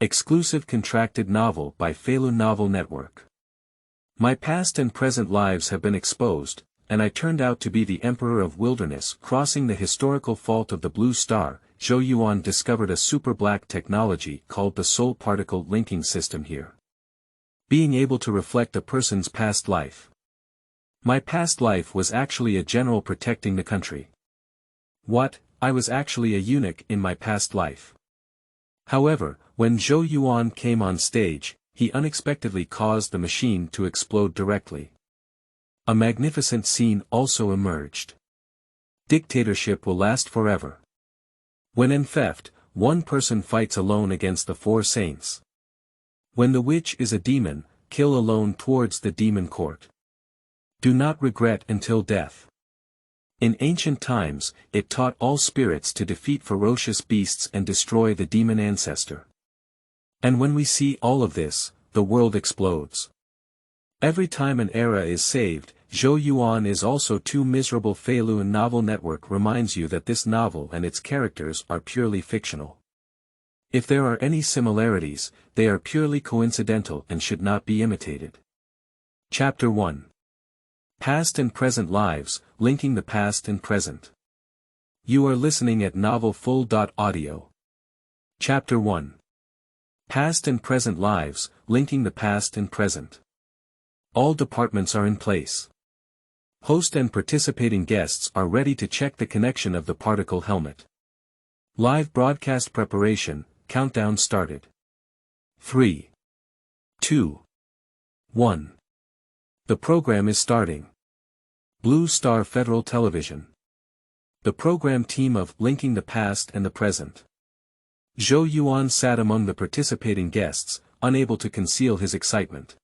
Exclusive contracted novel by Feilu Novel Network. My past and present lives have been exposed, and I turned out to be the Emperor of Wildernes. Crossing the historical fault of the Blue Star, Zhou Yuan discovered a super-black technology called the soul particle linking system here. Being able to reflect a person's past life. My past life was actually a general protecting the country. What? I was actually a eunuch in my past life. However, when Zhou Yuan came on stage, he unexpectedly caused the machine to explode directly. A magnificent scene also emerged. Dictatorship will last forever. When enfeoffed, one person fights alone against the four saints. When the witch is a demon, kill alone towards the demon court. Do not regret until death. In ancient times, it taught all spirits to defeat ferocious beasts and destroy the demon ancestor. And when we see all of this, the world explodes. Every time an era is saved, Zhou Yuan is also too miserable. Feilu Novel Network reminds you that this novel and its characters are purely fictional. If there are any similarities, they are purely coincidental and should not be imitated. Chapter 1. Past and Present Lives, Linking the Past and Present. You are listening at novelfull.audio. Chapter 1. Past and Present Lives, Linking the Past and Present. All departments are in place. Host and participating guests are ready to check the connection of the particle helmet. Live broadcast preparation, countdown started. 3, 2, 1. The program is starting. Blue Star Federal Television. The program team of Linking the Past and the Present. Zhou Yuan sat among the participating guests, unable to conceal his excitement.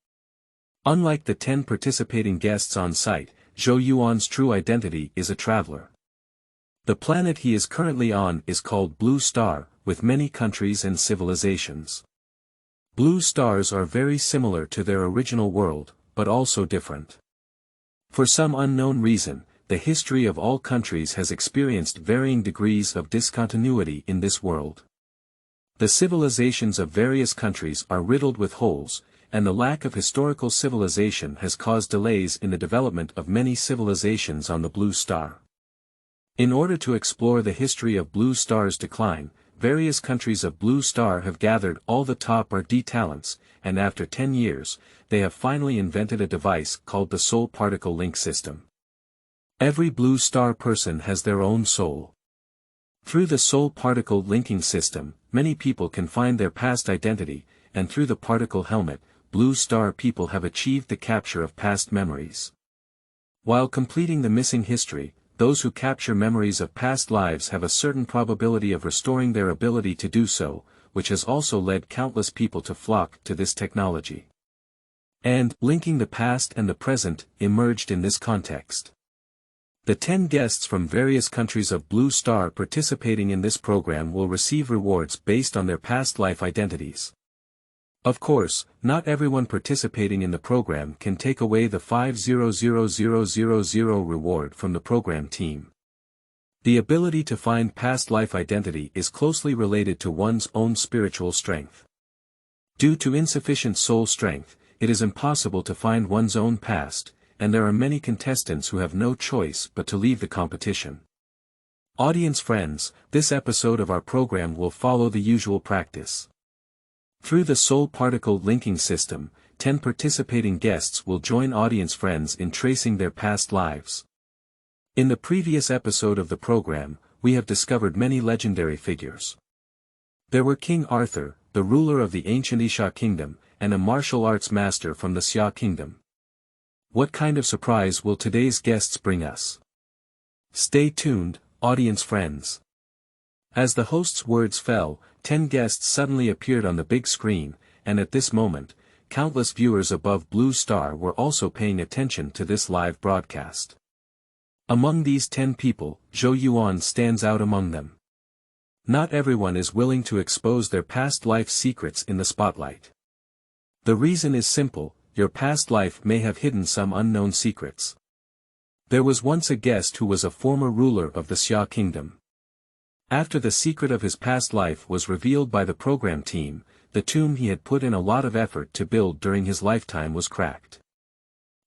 Unlike the 10 participating guests on site, Zhou Yuan's true identity is a traveler. The planet he is currently on is called Blue Star, with many countries and civilizations. Blue stars are very similar to their original world, but also different. For some unknown reason, the history of all countries has experienced varying degrees of discontinuity in this world. The civilizations of various countries are riddled with holes, and the lack of historical civilization has caused delays in the development of many civilizations on the Blue Star. In order to explore the history of Blue Star's decline, various countries of Blue Star have gathered all the top R&D talents, and after 10 years, they have finally invented a device called the Soul Particle Link System. Every Blue Star person has their own soul. Through the Soul Particle Linking System, many people can find their past identity, and through the particle helmet, Blue Star people have achieved the capture of past memories. While completing the missing history, those who capture memories of past lives have a certain probability of restoring their ability to do so, which has also led countless people to flock to this technology. And, linking the past and the present, emerged in this context. The 10 guests from various countries of Blue Star participating in this program will receive rewards based on their past life identities. Of course, not everyone participating in the program can take away the 500,000 reward from the program team. The ability to find past life identity is closely related to one's own spiritual strength. Due to insufficient soul strength, it is impossible to find one's own past, and there are many contestants who have no choice but to leave the competition. Audience friends, this episode of our program will follow the usual practice. Through the Soul Particle Linking System, 10 participating guests will join audience friends in tracing their past lives. In the previous episode of the program, we have discovered many legendary figures. There were King Arthur, the ruler of the ancient Xia kingdom, and a martial arts master from the Xia kingdom. What kind of surprise will today's guests bring us? Stay tuned, audience friends. As the host's words fell, 10 guests suddenly appeared on the big screen, and at this moment, countless viewers above Blue Star were also paying attention to this live broadcast. Among these 10 people, Zhou Yuan stands out among them. Not everyone is willing to expose their past life secrets in the spotlight. The reason is simple: your past life may have hidden some unknown secrets. There was once a guest who was a former ruler of the Xia kingdom. After the secret of his past life was revealed by the program team, the tomb he had put in a lot of effort to build during his lifetime was cracked.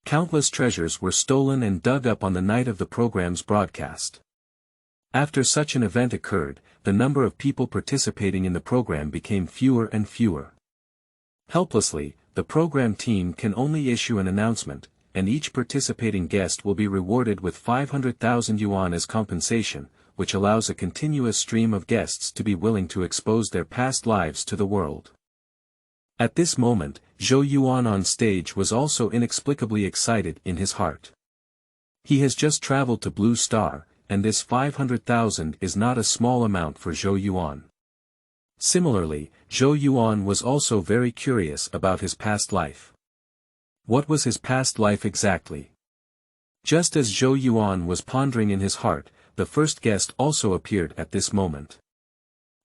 Countless treasures were stolen and dug up on the night of the program's broadcast. After such an event occurred, the number of people participating in the program became fewer and fewer. Helplessly, the program team can only issue an announcement, and each participating guest will be rewarded with 500,000 yuan as compensation, which allows a continuous stream of guests to be willing to expose their past lives to the world. At this moment, Zhou Yuan on stage was also inexplicably excited in his heart. He has just traveled to Blue Star, and this 500,000 is not a small amount for Zhou Yuan. Similarly, Zhou Yuan was also very curious about his past life. What was his past life exactly? Just as Zhou Yuan was pondering in his heart, the first guest also appeared at this moment.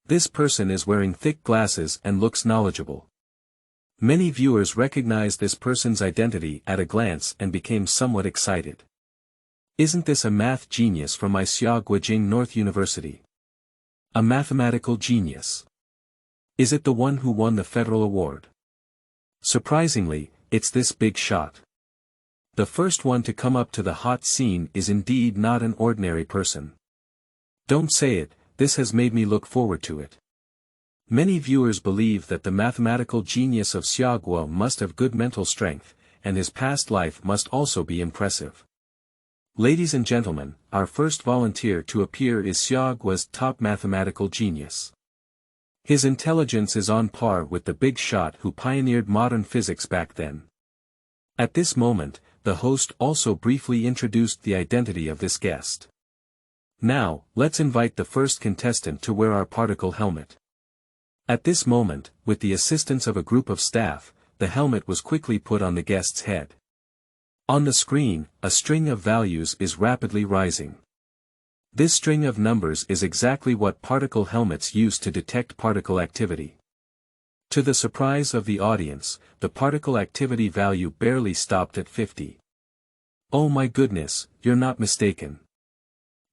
This person is wearing thick glasses and looks knowledgeable. Many viewers recognized this person's identity at a glance and became somewhat excited. Isn't this a math genius from Guijing North University? A mathematical genius. Is it the one who won the federal award? Surprisingly, it's this big shot. The first one to come up to the hot scene is indeed not an ordinary person. Don't say it, this has made me look forward to it. Many viewers believe that the mathematical genius of Guo must have good mental strength, and his past life must also be impressive. Ladies and gentlemen, our first volunteer to appear is Guo's top mathematical genius. His intelligence is on par with the big shot who pioneered modern physics back then. At this moment, the host also briefly introduced the identity of this guest. Now, let's invite the first contestant to wear our particle helmet. At this moment, with the assistance of a group of staff, the helmet was quickly put on the guest's head. On the screen, a string of values is rapidly rising. This string of numbers is exactly what particle helmets use to detect particle activity. To the surprise of the audience, the particle activity value barely stopped at 50. Oh my goodness, you're not mistaken.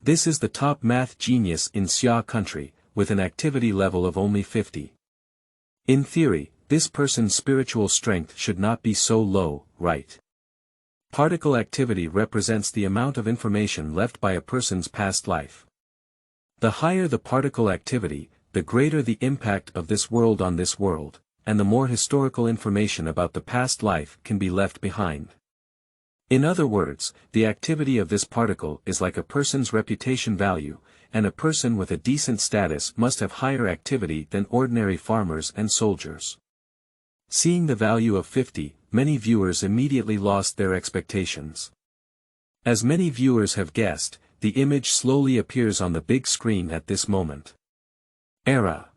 This is the top math genius in Xia country, with an activity level of only 50. In theory, this person's spiritual strength should not be so low, right? Particle activity represents the amount of information left by a person's past life. The higher the particle activity, the greater the impact of this world on this world, and the more historical information about the past life can be left behind. In other words, the activity of this particle is like a person's reputation value, and a person with a decent status must have higher activity than ordinary farmers and soldiers. Seeing the value of 50, many viewers immediately lost their expectations. As many viewers have guessed, the image slowly appears on the big screen at this moment. Era.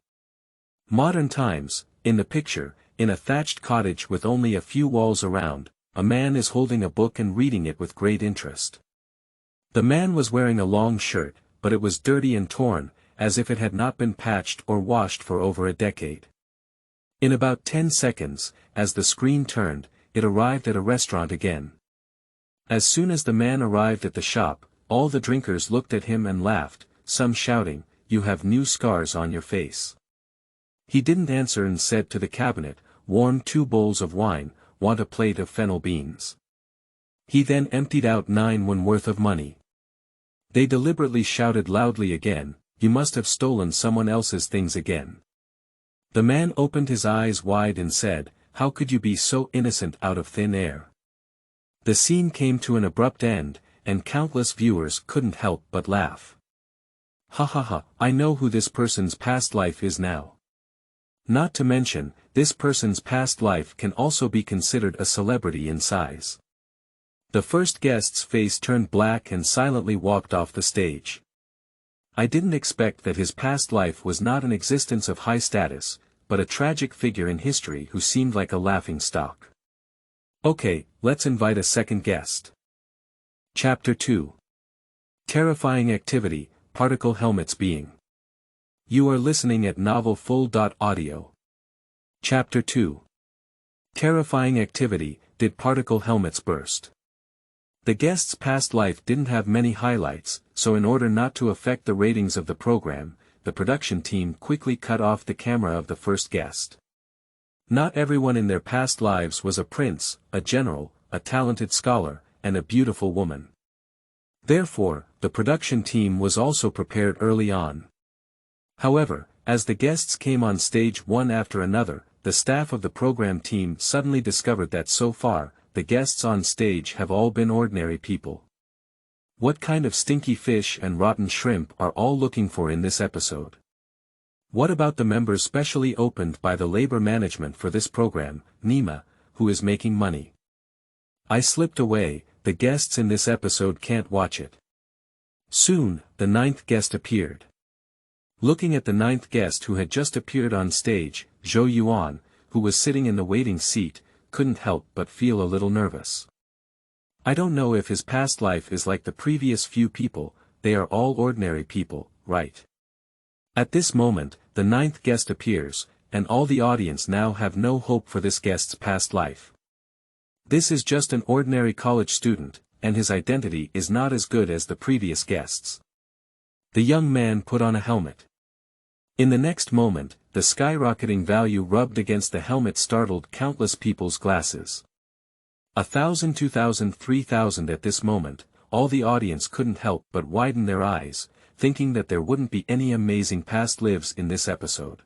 Modern times, in the picture, in a thatched cottage with only a few walls around, a man is holding a book and reading it with great interest. The man was wearing a long shirt, but it was dirty and torn, as if it had not been patched or washed for over a decade. In about 10 seconds, as the screen turned, it arrived at a restaurant again. As soon as the man arrived at the shop, all the drinkers looked at him and laughed, some shouting, "You have new scars on your face." He didn't answer and said to the cabinet, "Warm 2 bowls of wine, want a plate of fennel beans." He then emptied out 9 won worth of money. They deliberately shouted loudly again, "You must have stolen someone else's things again." The man opened his eyes wide and said, "How could you be so innocent out of thin air?" The scene came to an abrupt end, and countless viewers couldn't help but laugh. Ha ha ha, I know who this person's past life is now. Not to mention, this person's past life can also be considered a celebrity in size. The first guest's face turned black and silently walked off the stage. I didn't expect that his past life was not an existence of high status, but a tragic figure in history who seemed like a laughing stock. Okay, let's invite a second guest. Chapter 2. Terrifying Activity, Particle Helmets Being. You are listening at novelfull.audio. Chapter 2. Terrifying Activity, Did Particle Helmets Burst? The guest's past life didn't have many highlights, so in order not to affect the ratings of the program, the production team quickly cut off the camera of the first guest. Not everyone in their past lives was a prince, a general, a talented scholar, and a beautiful woman. Therefore, the production team was also prepared early on. However, as the guests came on stage one after another, the staff of the program team suddenly discovered that so far, the guests on stage have all been ordinary people. What kind of stinky fish and rotten shrimp are all looking for in this episode? What about the members specially opened by the labor management for this program, Nima, who is making money? I slipped away, the guests in this episode can't watch it. Soon, the ninth guest appeared. Looking at the ninth guest who had just appeared on stage, Zhou Yuan, who was sitting in the waiting seat, couldn't help but feel a little nervous. I don't know if his past life is like the previous few people, they are all ordinary people, right? At this moment, the ninth guest appears, and all the audience now have no hope for this guest's past life. This is just an ordinary college student, and his identity is not as good as the previous guests. The young man put on a helmet. In the next moment, the skyrocketing value rubbed against the helmet startled countless people's glasses. 1,000, 2,000, 3,000 at this moment, all the audience couldn't help but widen their eyes, thinking that there wouldn't be any amazing past lives in this episode.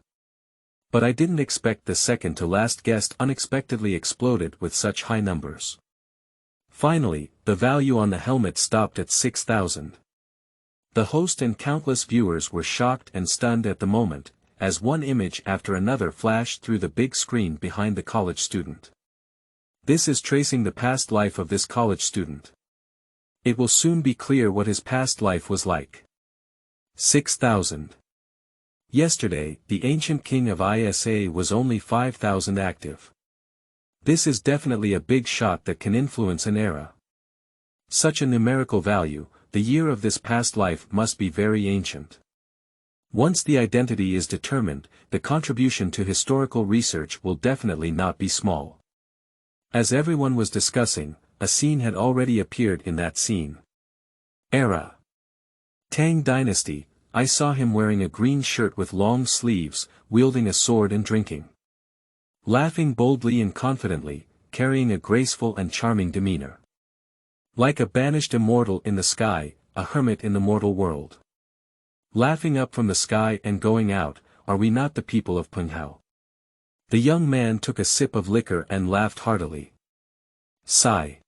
But I didn't expect the second to last guest unexpectedly exploded with such high numbers. Finally, the value on the helmet stopped at 6,000. The host and countless viewers were shocked and stunned at the moment, as one image after another flashed through the big screen behind the college student. This is tracing the past life of this college student. It will soon be clear what his past life was like. 6,000. Yesterday, the ancient king of Isa was only 5,000 active. This is definitely a big shot that can influence an era. Such a numerical value, the year of this past life must be very ancient. Once the identity is determined, the contribution to historical research will definitely not be small. As everyone was discussing, a scene had already appeared in that scene. Era. Tang Dynasty, I saw him wearing a green shirt with long sleeves, wielding a sword and drinking. Laughing boldly and confidently, carrying a graceful and charming demeanor. Like a banished immortal in the sky, a hermit in the mortal world. Laughing up from the sky and going out, are we not the people of Punghao? The young man took a sip of liquor and laughed heartily. Sigh.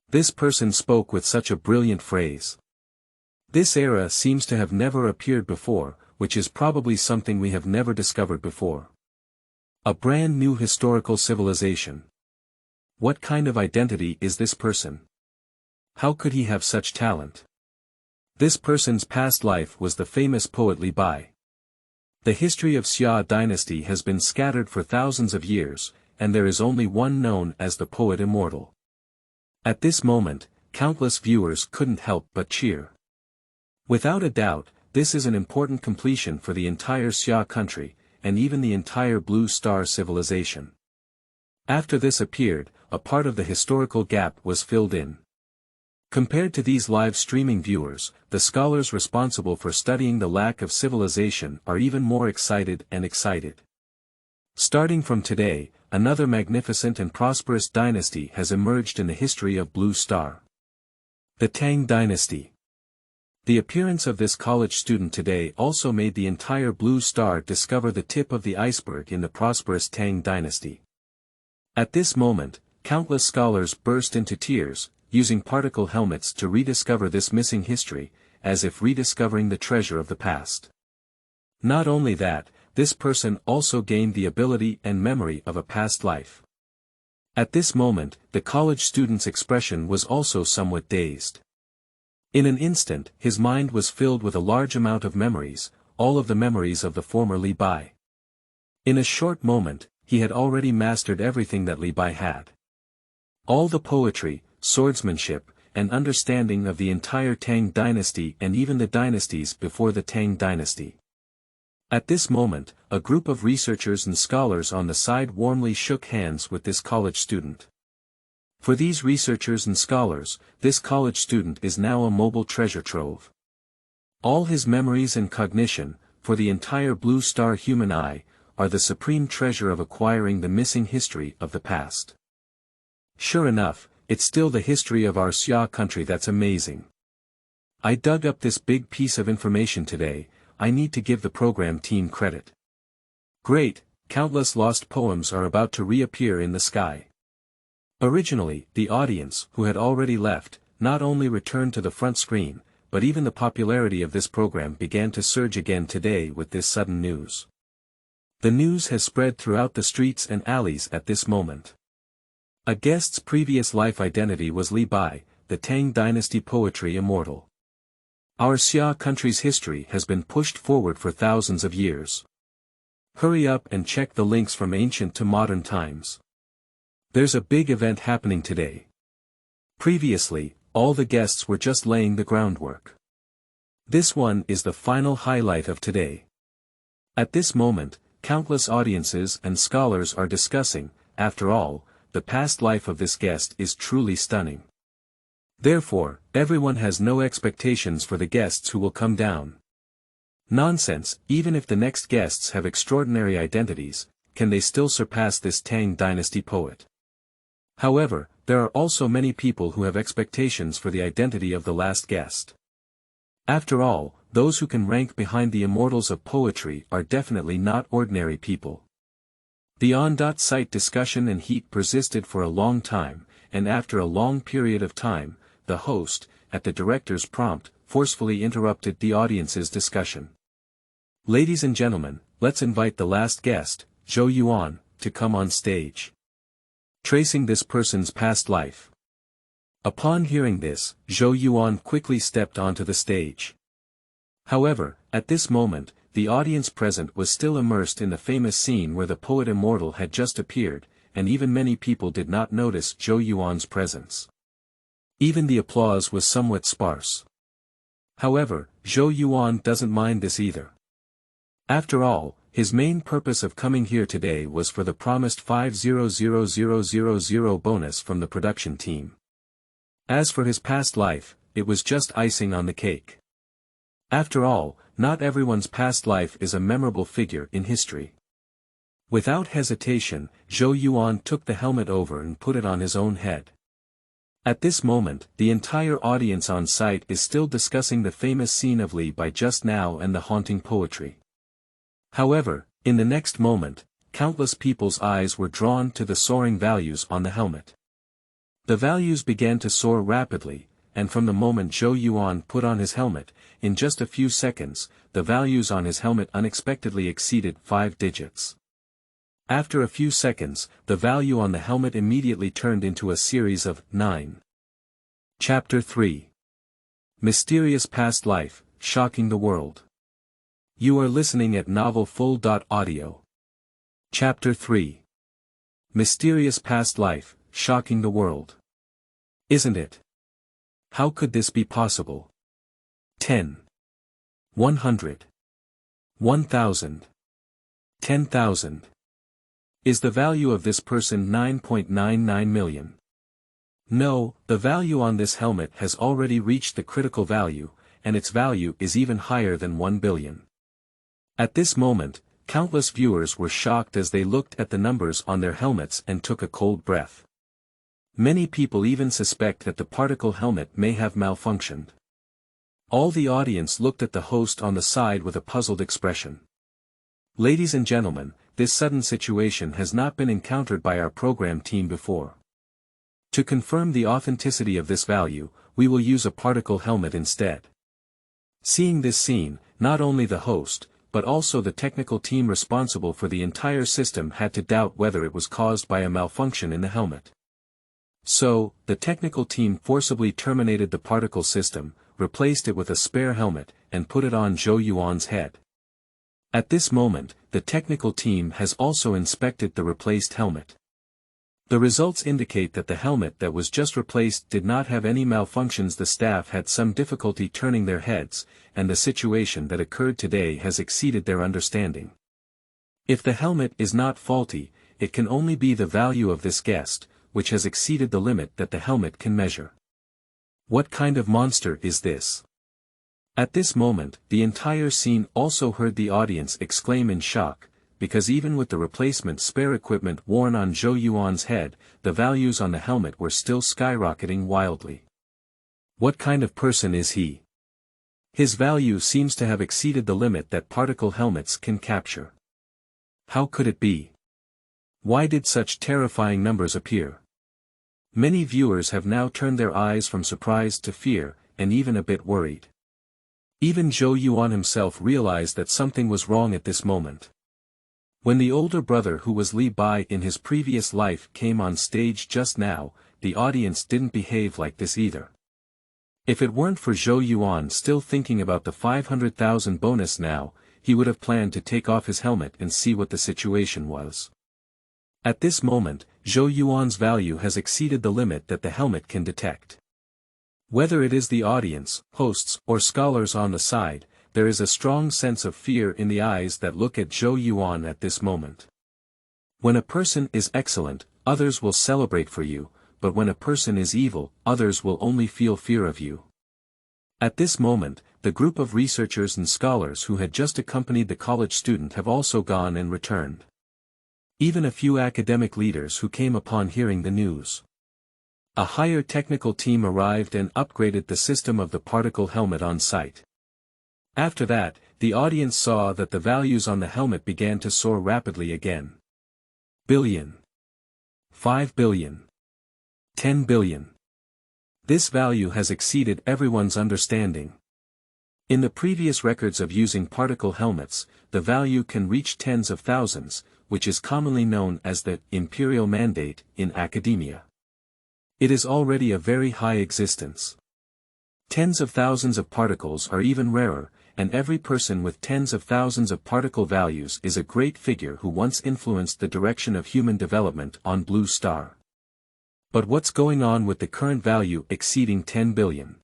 This person spoke with such a brilliant phrase. This era seems to have never appeared before, which is probably something we have never discovered before. A brand new historical civilization. What kind of identity is this person? How could he have such talent? This person's past life was the famous poet Li Bai. The history of Xia dynasty has been scattered for thousands of years, and there is only one known as the poet immortal. At this moment, countless viewers couldn't help but cheer. Without a doubt, this is an important completion for the entire Xia country, and even the entire Blue Star civilization. After this appeared, a part of the historical gap was filled in. Compared to these live streaming viewers, the scholars responsible for studying the lack of civilization are even more excited and excited. Starting from today, another magnificent and prosperous dynasty has emerged in the history of Blue Star. The Tang Dynasty. The appearance of this college student today also made the entire Blue Star discover the tip of the iceberg in the prosperous Tang Dynasty. At this moment, countless scholars burst into tears, using particle helmets to rediscover this missing history, as if rediscovering the treasure of the past. Not only that, this person also gained the ability and memory of a past life. At this moment, the college student's expression was also somewhat dazed. In an instant, his mind was filled with a large amount of memories, all of the memories of the former Li Bai. In a short moment, he had already mastered everything that Li Bai had. All the poetry, swordsmanship, and understanding of the entire Tang dynasty and even the dynasties before the Tang dynasty. At this moment, a group of researchers and scholars on the side warmly shook hands with this college student. For these researchers and scholars, this college student is now a mobile treasure trove. All his memories and cognition, for the entire Blue Star human eye, are the supreme treasure of acquiring the missing history of the past. Sure enough, it's still the history of our Xia country that's amazing. I dug up this big piece of information today. I need to give the program team credit. Great, countless lost poems are about to reappear in the sky. Originally, the audience, who had already left, not only returned to the front screen, but even the popularity of this program began to surge again today with this sudden news. The news has spread throughout the streets and alleys at this moment. A guest's previous life identity was Li Bai, the Tang dynasty poetry immortal. Our Xia country's history has been pushed forward for thousands of years. Hurry up and check the links from ancient to modern times. There's a big event happening today. Previously, all the guests were just laying the groundwork. This one is the final highlight of today. At this moment, countless audiences and scholars are discussing, after all, the past life of this guest is truly stunning. Therefore, everyone has no expectations for the guests who will come down. Nonsense, even if the next guests have extraordinary identities, can they still surpass this Tang dynasty poet? However, there are also many people who have expectations for the identity of the last guest. After all, those who can rank behind the immortals of poetry are definitely not ordinary people. The on-site discussion and heat persisted for a long time, and after a long period of time, the host, at the director's prompt, forcefully interrupted the audience's discussion. Ladies and gentlemen, let's invite the last guest, Zhou Yuan, to come on stage. Tracing this person's past life. Upon hearing this, Zhou Yuan quickly stepped onto the stage. However, at this moment, the audience present was still immersed in the famous scene where the poet immortal had just appeared, and even many people did not notice Zhou Yuan's presence. Even the applause was somewhat sparse. However, Zhou Yuan doesn't mind this either. After all, his main purpose of coming here today was for the promised 500,000 bonus from the production team. As for his past life, it was just icing on the cake. After all, not everyone's past life is a memorable figure in history. Without hesitation, Zhou Yuan took the helmet over and put it on his own head. At this moment, the entire audience on site is still discussing the famous scene of Li Bai just now and the haunting poetry. However, in the next moment, countless people's eyes were drawn to the soaring values on the helmet. The values began to soar rapidly, and from the moment Zhou Yuan put on his helmet, in just a few seconds, the values on his helmet unexpectedly exceeded 5 digits. After a few seconds, the value on the helmet immediately turned into a series of 9. Chapter 3. Mysterious Past Life, Shocking the World. You are listening at novelfull.audio. Chapter 3. Mysterious Past Life, Shocking the World. Isn't it? How could this be possible? 10. 100. 1,000. 10,000. Is the value of this person 9.99 million? No, the value on this helmet has already reached the critical value, and its value is even higher than 1 billion. At this moment, countless viewers were shocked as they looked at the numbers on their helmets and took a cold breath. Many people even suspect that the particle helmet may have malfunctioned. All the audience looked at the host on the side with a puzzled expression. Ladies and gentlemen, this sudden situation has not been encountered by our program team before. To confirm the authenticity of this value, we will use a particle helmet instead. Seeing this scene, not only the host, but also the technical team responsible for the entire system had to doubt whether it was caused by a malfunction in the helmet. So, the technical team forcibly terminated the particle system, replaced it with a spare helmet, and put it on Zhou Yuan's head. At this moment, the technical team has also inspected the replaced helmet. The results indicate that the helmet that was just replaced did not have any malfunctions. The staff had some difficulty turning their heads, and the situation that occurred today has exceeded their understanding. If the helmet is not faulty, it can only be the value of this guest, which has exceeded the limit that the helmet can measure. What kind of monster is this? At this moment, the entire scene also heard the audience exclaim in shock, because even with the replacement spare equipment worn on Zhou Yuan's head, the values on the helmet were still skyrocketing wildly. What kind of person is he? His value seems to have exceeded the limit that particle helmets can capture. How could it be? Why did such terrifying numbers appear? Many viewers have now turned their eyes from surprise to fear, and even a bit worried. Even Zhou Yuan himself realized that something was wrong at this moment. When the older brother who was Li Bai in his previous life came on stage just now, the audience didn't behave like this either. If it weren't for Zhou Yuan still thinking about the 500,000 bonus now, he would have planned to take off his helmet and see what the situation was. At this moment, Zhou Yuan's value has exceeded the limit that the helmet can detect. Whether it is the audience, hosts, or scholars on the side, there is a strong sense of fear in the eyes that look at Zhou Yuan at this moment. When a person is excellent, others will celebrate for you, but when a person is evil, others will only feel fear of you. At this moment, the group of researchers and scholars who had just accompanied the college student have also gone and returned. Even a few academic leaders who came upon hearing the news. A higher technical team arrived and upgraded the system of the particle helmet on site. After that, the audience saw that the values on the helmet began to soar rapidly again. Billion. 5 billion. 10 billion. This value has exceeded everyone's understanding. In the previous records of using particle helmets, the value can reach tens of thousands, which is commonly known as the imperial mandate in academia. It is already a very high existence. Tens of thousands of particles are even rarer, and every person with tens of thousands of particle values is a great figure who once influenced the direction of human development on Blue Star. But what's going on with the current value exceeding 10 billion?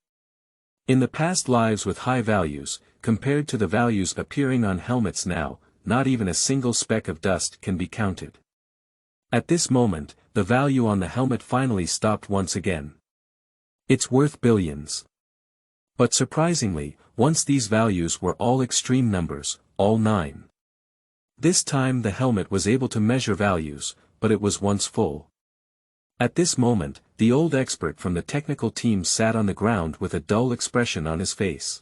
In the past lives with high values, compared to the values appearing on helmets now, not even a single speck of dust can be counted. At this moment, the value on the helmet finally stopped once again. It's worth billions. But surprisingly, once these values were all extreme numbers, all 9. This time the helmet was able to measure values, but it was once full. At this moment, the old expert from the technical team sat on the ground with a dull expression on his face.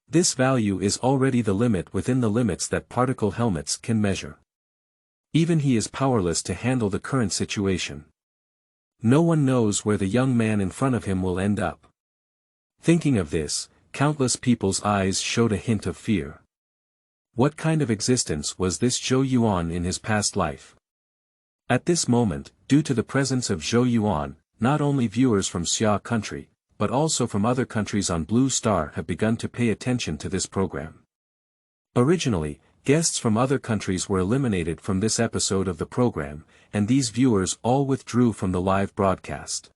This value is already the limit within the limits that particle helmets can measure. Even he is powerless to handle the current situation. No one knows where the young man in front of him will end up. Thinking of this, countless people's eyes showed a hint of fear. What kind of existence was this Zhou Yuan in his past life? At this moment, due to the presence of Zhou Yuan, not only viewers from Xia country, but also from other countries on Blue Star have begun to pay attention to this program. Originally, guests from other countries were eliminated from this episode of the program, and these viewers all withdrew from the live broadcast.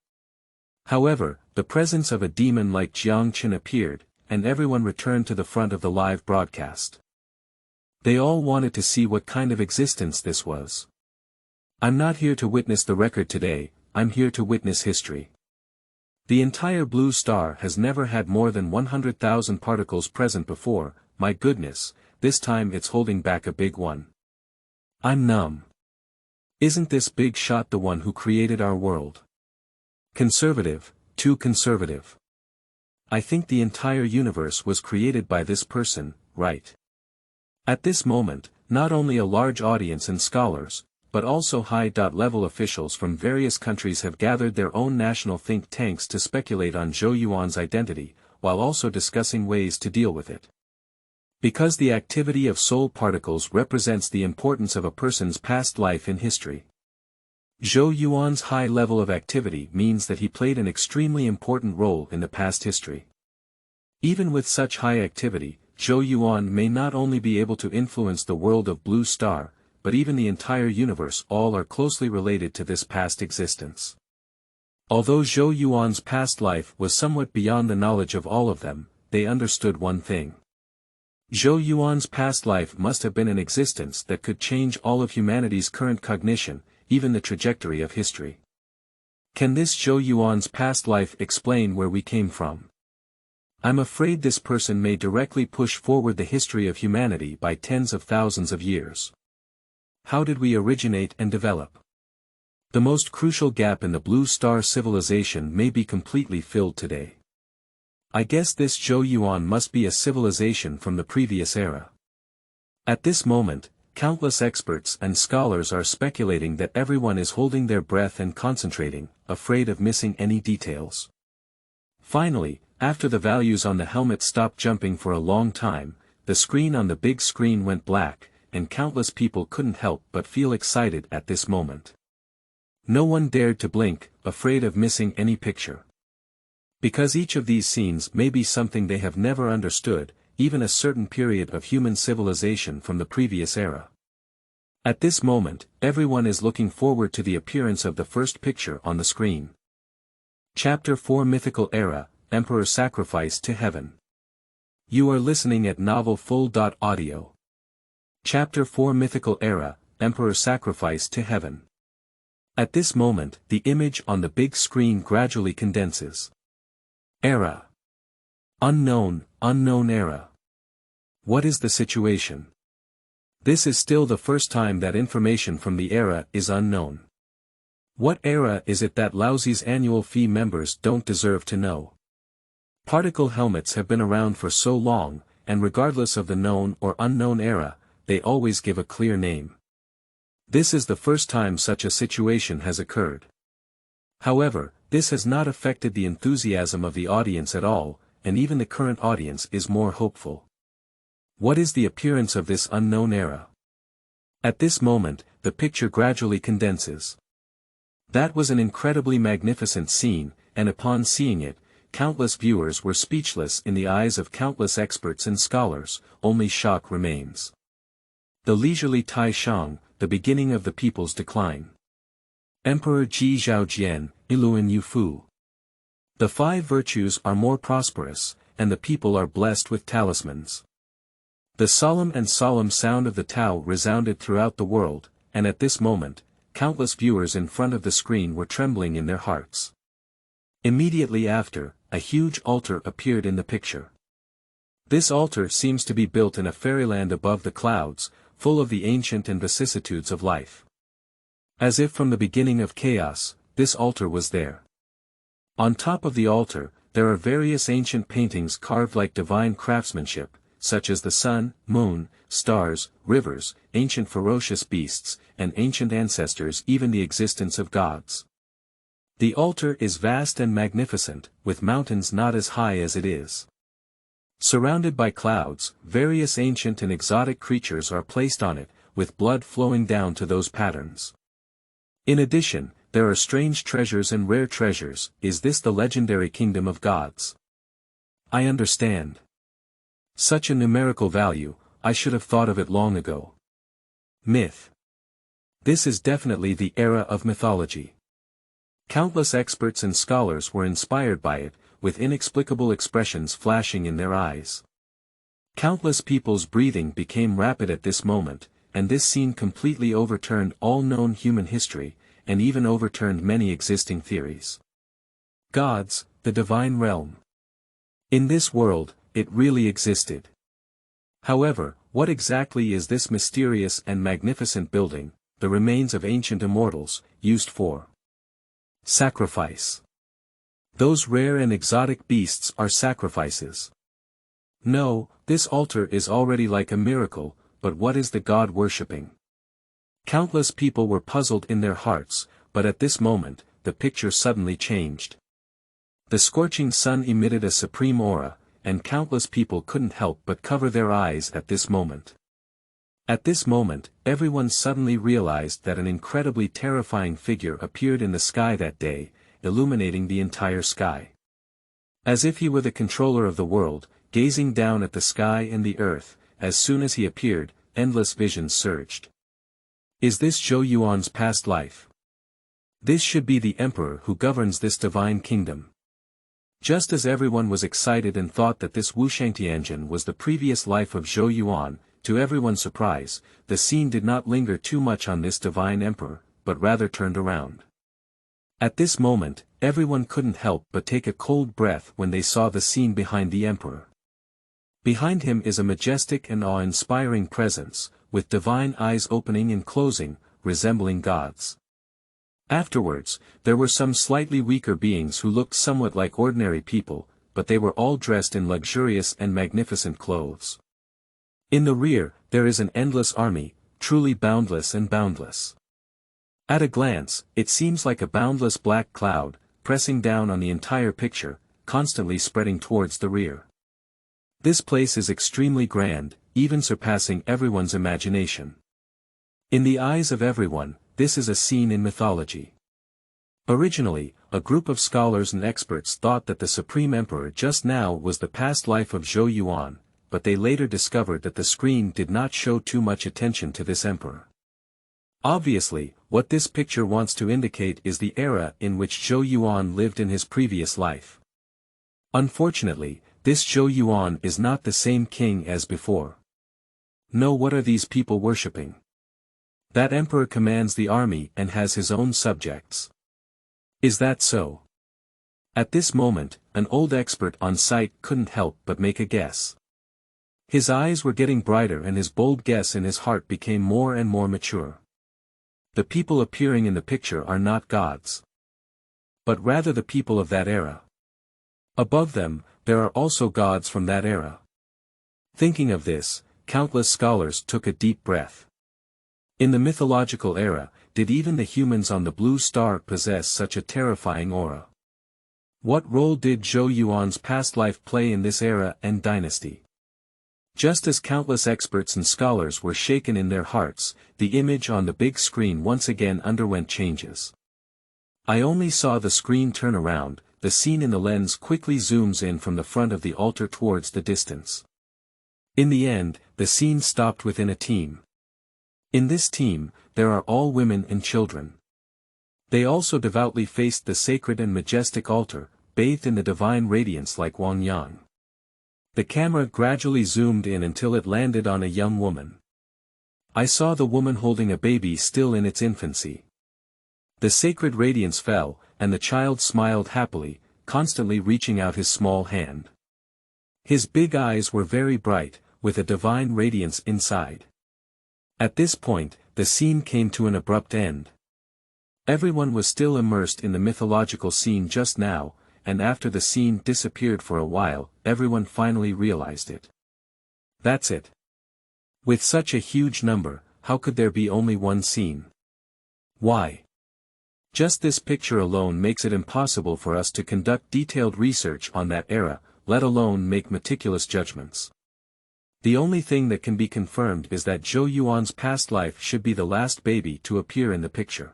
However, the presence of a demon like Jiang Qin appeared, and everyone returned to the front of the live broadcast. They all wanted to see what kind of existence this was. I'm not here to witness the record today, I'm here to witness history. The entire Blue Star has never had more than 100,000 particles present before, my goodness, this time it's holding back a big one. I'm numb. Isn't this big shot the one who created our world? Conservative, too conservative. I think the entire universe was created by this person, right? At this moment, not only a large audience and scholars, but also high-level officials from various countries have gathered their own national think tanks to speculate on Zhou Yuan's identity, while also discussing ways to deal with it. Because the activity of soul particles represents the importance of a person's past life in history. Zhou Yuan's high level of activity means that he played an extremely important role in the past history. Even with such high activity, Zhou Yuan may not only be able to influence the world of Blue Star, but even the entire universe. All are closely related to this past existence. Although Zhou Yuan's past life was somewhat beyond the knowledge of all of them, they understood one thing. Zhou Yuan's past life must have been an existence that could change all of humanity's current cognition, even the trajectory of history. Can this Zhou Yuan's past life explain where we came from? I'm afraid this person may directly push forward the history of humanity by tens of thousands of years. How did we originate and develop? The most crucial gap in the Blue Star civilization may be completely filled today. I guess this Zhou Yuan must be a civilization from the previous era. At this moment, countless experts and scholars are speculating that everyone is holding their breath and concentrating, afraid of missing any details. Finally, after the values on the helmet stopped jumping for a long time, the screen on the big screen went black, and countless people couldn't help but feel excited at this moment. No one dared to blink, afraid of missing any picture. Because each of these scenes may be something they have never understood, even a certain period of human civilization from the previous era. At this moment, everyone is looking forward to the appearance of the first picture on the screen. Chapter 4 Mythical Era, Emperor Sacrifice to Heaven. You are listening at novelfull.audio. Chapter 4 Mythical Era, Emperor Sacrifice to Heaven. At this moment, the image on the big screen gradually condenses. Era. Unknown era. What is the situation? This is still the first time that information from the era is unknown. What era is it that Laozi's annual fee members don't deserve to know? Particle helmets have been around for so long, and regardless of the known or unknown era, they always give a clear name. This is the first time such a situation has occurred. However, this has not affected the enthusiasm of the audience at all, and even the current audience is more hopeful. What is the appearance of this unknown era? At this moment, the picture gradually condenses. That was an incredibly magnificent scene, and upon seeing it, countless viewers were speechless in the eyes of countless experts and scholars, only shock remains. The leisurely Tai Shang, the beginning of the people's decline. Emperor Ji Zhaojian, Iluan Yufu. The 5 virtues are more prosperous, and the people are blessed with talismans. The solemn sound of the Tao resounded throughout the world, and at this moment, countless viewers in front of the screen were trembling in their hearts. Immediately after, a huge altar appeared in the picture. This altar seems to be built in a fairyland above the clouds, full of the ancient and vicissitudes of life. As if from the beginning of chaos, this altar was there. On top of the altar, there are various ancient paintings carved like divine craftsmanship, such as the sun, moon, stars, rivers, ancient ferocious beasts, and ancient ancestors, even the existence of gods. The altar is vast and magnificent, with mountains not as high as it is. Surrounded by clouds, various ancient and exotic creatures are placed on it, with blood flowing down to those patterns. In addition, there are strange treasures and rare treasures. Is this the legendary kingdom of gods? I understand. Such a numerical value, I should have thought of it long ago. Myth. This is definitely the era of mythology. Countless experts and scholars were inspired by it, with inexplicable expressions flashing in their eyes. Countless people's breathing became rapid at this moment, and this scene completely overturned all known human history, and even overturned many existing theories. Gods, the divine realm. In this world, it really existed. However, what exactly is this mysterious and magnificent building, the remains of ancient immortals, used for? Sacrifice. Those rare and exotic beasts are sacrifices. No, this altar is already like a miracle, but what is the god worshipping? Countless people were puzzled in their hearts, but at this moment, the picture suddenly changed. The scorching sun emitted a supreme aura, and countless people couldn't help but cover their eyes at this moment. At this moment, everyone suddenly realized that an incredibly terrifying figure appeared in the sky that day, illuminating the entire sky. As if he were the controller of the world, gazing down at the sky and the earth, as soon as he appeared, endless visions surged. Is this Zhou Yuan's past life? This should be the emperor who governs this divine kingdom. Just as everyone was excited and thought that this Wushangtianjin was the previous life of Zhou Yuan, to everyone's surprise, the scene did not linger too much on this divine emperor, but rather turned around. At this moment, everyone couldn't help but take a cold breath when they saw the scene behind the emperor. Behind him is a majestic and awe-inspiring presence, with divine eyes opening and closing, resembling gods. Afterwards, there were some slightly weaker beings who looked somewhat like ordinary people, but they were all dressed in luxurious and magnificent clothes. In the rear, there is an endless army, truly boundless and boundless. At a glance, it seems like a boundless black cloud, pressing down on the entire picture, constantly spreading towards the rear. This place is extremely grand, even surpassing everyone's imagination. In the eyes of everyone, this is a scene in mythology. Originally, a group of scholars and experts thought that the Supreme Emperor just now was the past life of Zhou Yuan, but they later discovered that the screen did not show too much attention to this emperor. Obviously, what this picture wants to indicate is the era in which Zhou Yuan lived in his previous life. Unfortunately, this Zhou Yuan is not the same king as before. No, what are these people worshipping? That emperor commands the army and has his own subjects. Is that so? At this moment, an old expert on site couldn't help but make a guess. His eyes were getting brighter and his bold guess in his heart became more and more mature. The people appearing in the picture are not gods, but rather the people of that era. Above them, there are also gods from that era. Thinking of this, countless scholars took a deep breath. In the mythological era, did even the humans on the blue star possess such a terrifying aura? What role did Zhou Yuan's past life play in this era and dynasty? Just as countless experts and scholars were shaken in their hearts, the image on the big screen once again underwent changes. I only saw the screen turn around, the scene in the lens quickly zooms in from the front of the altar towards the distance. In the end, the scene stopped within a team. In this team, there are all women and children. They also devoutly faced the sacred and majestic altar, bathed in the divine radiance like Wang Yang. The camera gradually zoomed in until it landed on a young woman. I saw the woman holding a baby still in its infancy. The sacred radiance fell, and the child smiled happily, constantly reaching out his small hand. His big eyes were very bright, with a divine radiance inside. At this point, the scene came to an abrupt end. Everyone was still immersed in the mythological scene just now, and after the scene disappeared for a while, everyone finally realized it. That's it. With such a huge number, how could there be only one scene? Why? Just this picture alone makes it impossible for us to conduct detailed research on that era, let alone make meticulous judgments. The only thing that can be confirmed is that Zhou Yuan's past life should be the last baby to appear in the picture.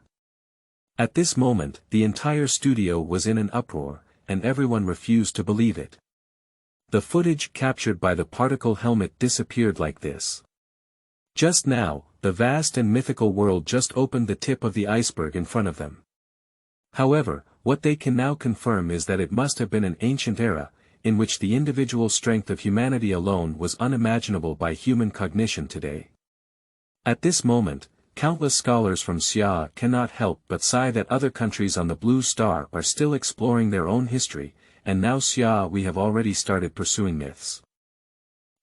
At this moment, the entire studio was in an uproar, and everyone refused to believe it. The footage captured by the particle helmet disappeared like this. Just now, the vast and mythical world just opened the tip of the iceberg in front of them. However, what they can now confirm is that it must have been an ancient era, in which the individual strength of humanity alone was unimaginable by human cognition today. At this moment, countless scholars from Xia cannot help but sigh that other countries on the blue star are still exploring their own history, and now Xia we have already started pursuing myths.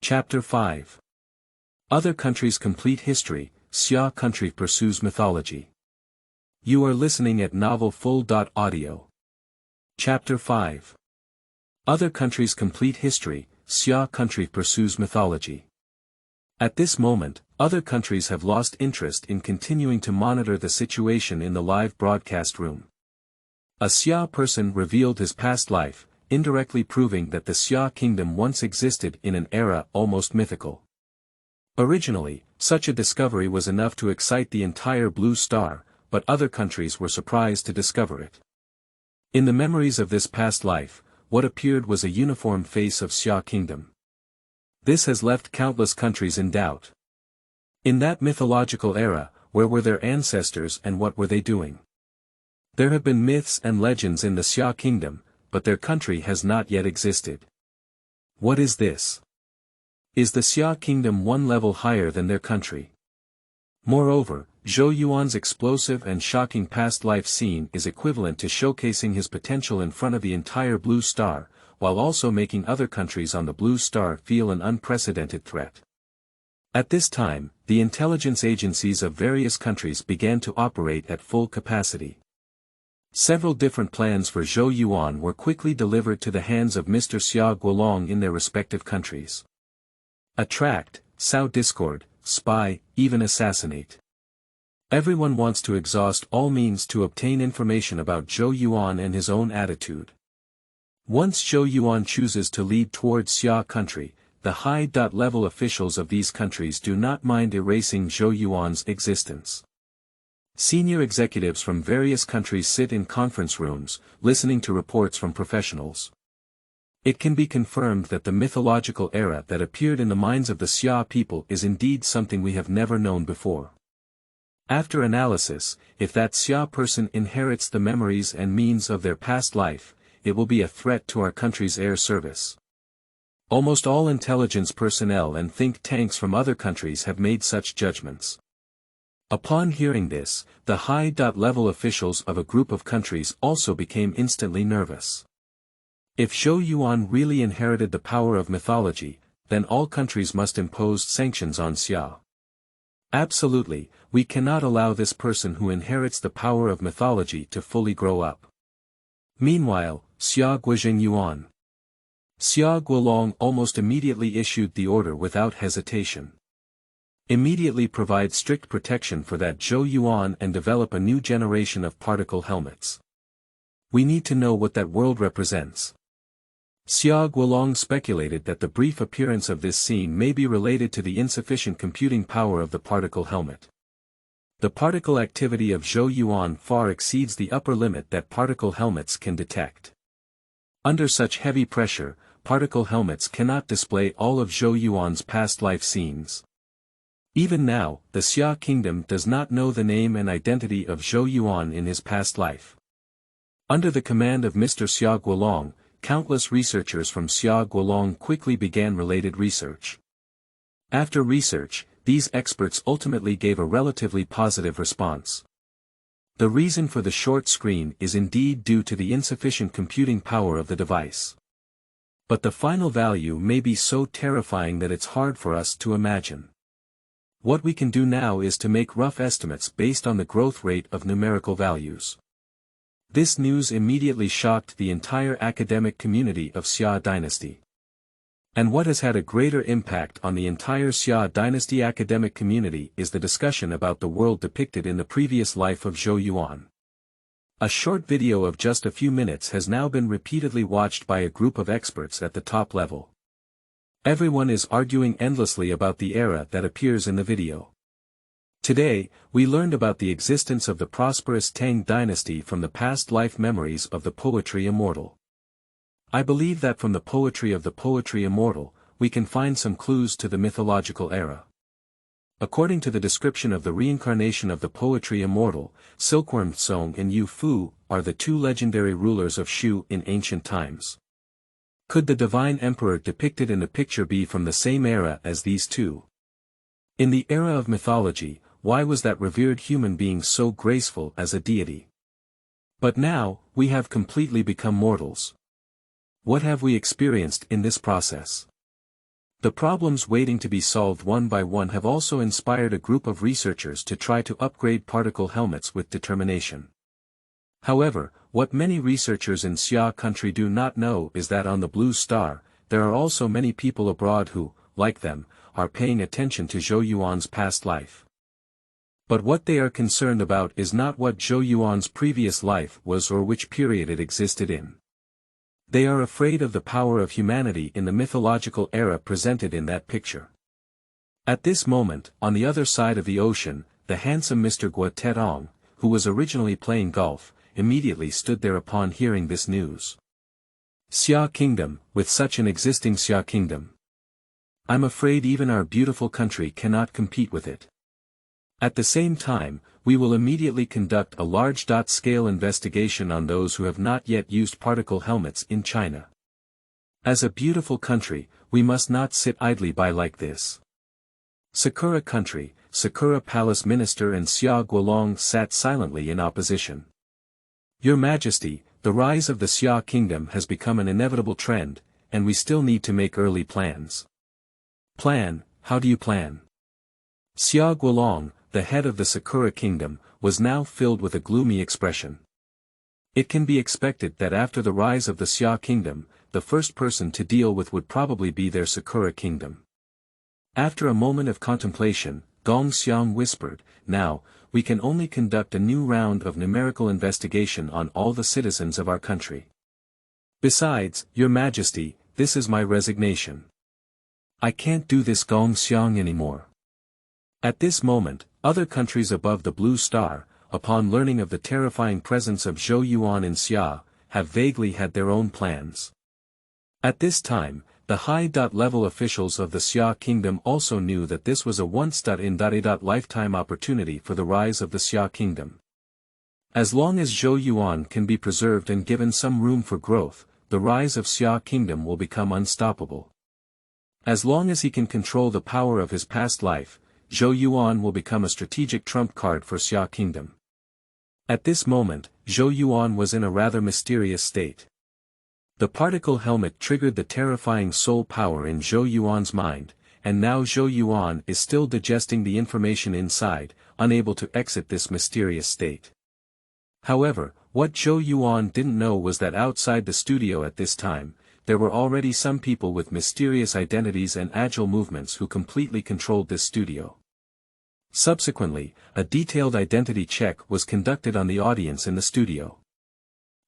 Chapter 5. Other countries complete history, Xia country pursues mythology. You are listening at novelfull.audio. Chapter 5. Other countries complete history, Xia country pursues mythology. At this moment, other countries have lost interest in continuing to monitor the situation in the live broadcast room. A Xia person revealed his past life, indirectly proving that the Xia kingdom once existed in an era almost mythical. Originally, such a discovery was enough to excite the entire blue star, but other countries were surprised to discover it. In the memories of this past life, what appeared was a uniform face of Xia kingdom. This has left countless countries in doubt. In that mythological era, where were their ancestors and what were they doing? There have been myths and legends in the Xia kingdom, but their country has not yet existed. What is this? Is the Xia kingdom one level higher than their country? Moreover, Zhou Yuan's explosive and shocking past life scene is equivalent to showcasing his potential in front of the entire blue star, while also making other countries on the blue star feel an unprecedented threat. At this time, the intelligence agencies of various countries began to operate at full capacity. Several different plans for Zhou Yuan were quickly delivered to the hands of Mr. Xia Guolong in their respective countries. Attract, sow discord, spy, even assassinate. Everyone wants to exhaust all means to obtain information about Zhou Yuan and his own attitude. Once Zhou Yuan chooses to lead towards Xia country, the high-level officials of these countries do not mind erasing Zhou Yuan's existence. Senior executives from various countries sit in conference rooms, listening to reports from professionals. It can be confirmed that the mythological era that appeared in the minds of the Xia people is indeed something we have never known before. After analysis, if that Xia person inherits the memories and means of their past life, it will be a threat to our country's air service. Almost all intelligence personnel and think tanks from other countries have made such judgments. Upon hearing this, the high-level officials of a group of countries also became instantly nervous. If Zhou Yuan really inherited the power of mythology, then all countries must impose sanctions on Xia. Absolutely, we cannot allow this person who inherits the power of mythology to fully grow up. Meanwhile, Xia Guojing Yuan. Xia Guolong almost immediately issued the order without hesitation. Immediately provide strict protection for that Zhou Yuan and develop a new generation of particle helmets. We need to know what that world represents. Xia Guolong speculated that the brief appearance of this scene may be related to the insufficient computing power of the particle helmet. The particle activity of Zhou Yuan far exceeds the upper limit that particle helmets can detect. Under such heavy pressure, particle helmets cannot display all of Zhou Yuan's past life scenes. Even now, the Xia kingdom does not know the name and identity of Zhou Yuan in his past life. Under the command of Mr. Xia Guolong, countless researchers from Xia Guolong quickly began related research. After research, these experts ultimately gave a relatively positive response. The reason for the short screen is indeed due to the insufficient computing power of the device. But the final value may be so terrifying that it's hard for us to imagine. What we can do now is to make rough estimates based on the growth rate of numerical values. This news immediately shocked the entire academic community of Xia dynasty. And what has had a greater impact on the entire Xia dynasty academic community is the discussion about the world depicted in the previous life of Zhou Yuan. A short video of just a few minutes has now been repeatedly watched by a group of experts at the top level. Everyone is arguing endlessly about the era that appears in the video. Today, we learned about the existence of the prosperous Tang dynasty from the past life memories of the poetry immortal. I believe that from the poetry of the poetry immortal, we can find some clues to the mythological era. According to the description of the reincarnation of the poetry immortal, Silkworm Song and Yu Fu are the two legendary rulers of Shu in ancient times. Could the divine emperor depicted in the picture be from the same era as these two? In the era of mythology, why was that revered human being so graceful as a deity? But now, we have completely become mortals. What have we experienced in this process? The problems waiting to be solved one by one have also inspired a group of researchers to try to upgrade particle helmets with determination. However, what many researchers in Xia country do not know is that on the Blue Star, there are also many people abroad who, like them, are paying attention to Zhou Yuan's past life. But what they are concerned about is not what Zhou Yuan's previous life was or which period it existed in. They are afraid of the power of humanity in the mythological era presented in that picture. At this moment, on the other side of the ocean, the handsome Mr. Guo Tedong, who was originally playing golf, immediately stood there upon hearing this news. Xia Kingdom, with such an existing Xia Kingdom. I'm afraid even our beautiful country cannot compete with it. At the same time, we will immediately conduct a large-scale investigation on those who have not yet used particle helmets in China. As a beautiful country, we must not sit idly by like this. Sakura country, Sakura Palace Minister and Xia Guolong sat silently in opposition. Your Majesty, the rise of the Xia Kingdom has become an inevitable trend, and we still need to make early plans. Plan, how do you plan? Xia Guolong, the head of the Sakura kingdom, was now filled with a gloomy expression. It can be expected that after the rise of the Xia kingdom, the first person to deal with would probably be their Sakura kingdom. After a moment of contemplation, Gong Xiang whispered, "Now, we can only conduct a new round of numerical investigation on all the citizens of our country. Besides, Your Majesty, this is my resignation. I can't do this Gong Xiang anymore." At this moment, other countries above the Blue Star, upon learning of the terrifying presence of Zhou Yuan in Xia, have vaguely had their own plans. At this time, the high-level officials of the Xia kingdom also knew that this was a once-in-a-lifetime opportunity for the rise of the Xia kingdom. As long as Zhou Yuan can be preserved and given some room for growth, the rise of Xia kingdom will become unstoppable. As long as he can control the power of his past life, Zhou Yuan will become a strategic trump card for Xia kingdom. At this moment, Zhou Yuan was in a rather mysterious state. The particle helmet triggered the terrifying soul power in Zhou Yuan's mind, and now Zhou Yuan is still digesting the information inside, unable to exit this mysterious state. However, what Zhou Yuan didn't know was that outside the studio at this time, there were already some people with mysterious identities and agile movements who completely controlled this studio. Subsequently, a detailed identity check was conducted on the audience in the studio.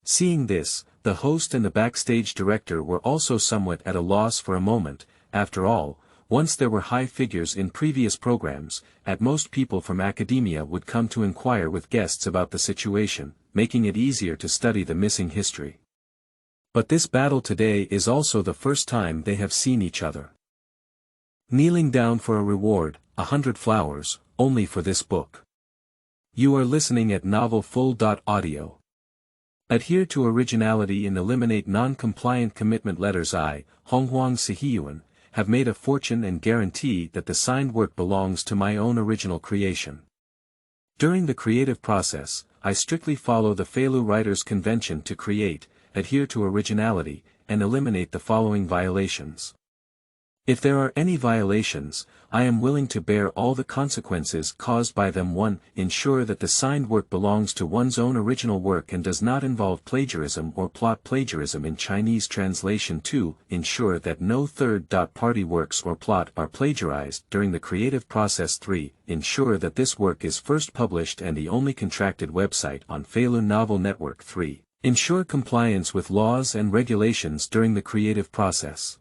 Seeing this, the host and the backstage director were also somewhat at a loss for a moment. After all, once there were high figures in previous programs, at most people from academia would come to inquire with guests about the situation, making it easier to study the missing history. But this battle today is also the first time they have seen each other. Kneeling down for a reward, 100 flowers, only for this book. You are listening at novelfull.audio. Adhere to originality and eliminate non-compliant commitment letters. I, Honghuang Sihiyuan, have made a fortune and guarantee that the signed work belongs to my own original creation. During the creative process, I strictly follow the Feilu writers' convention to create, adhere to originality, and eliminate the following violations. If there are any violations, I am willing to bear all the consequences caused by them. 1. Ensure that the signed work belongs to one's own original work and does not involve plagiarism or plot plagiarism in Chinese translation. 2. Ensure that no third-party works or plot are plagiarized during the creative process. 3. Ensure that this work is first published and the only contracted website on Feilu Novel Network. 3. Ensure compliance with laws and regulations during the creative process,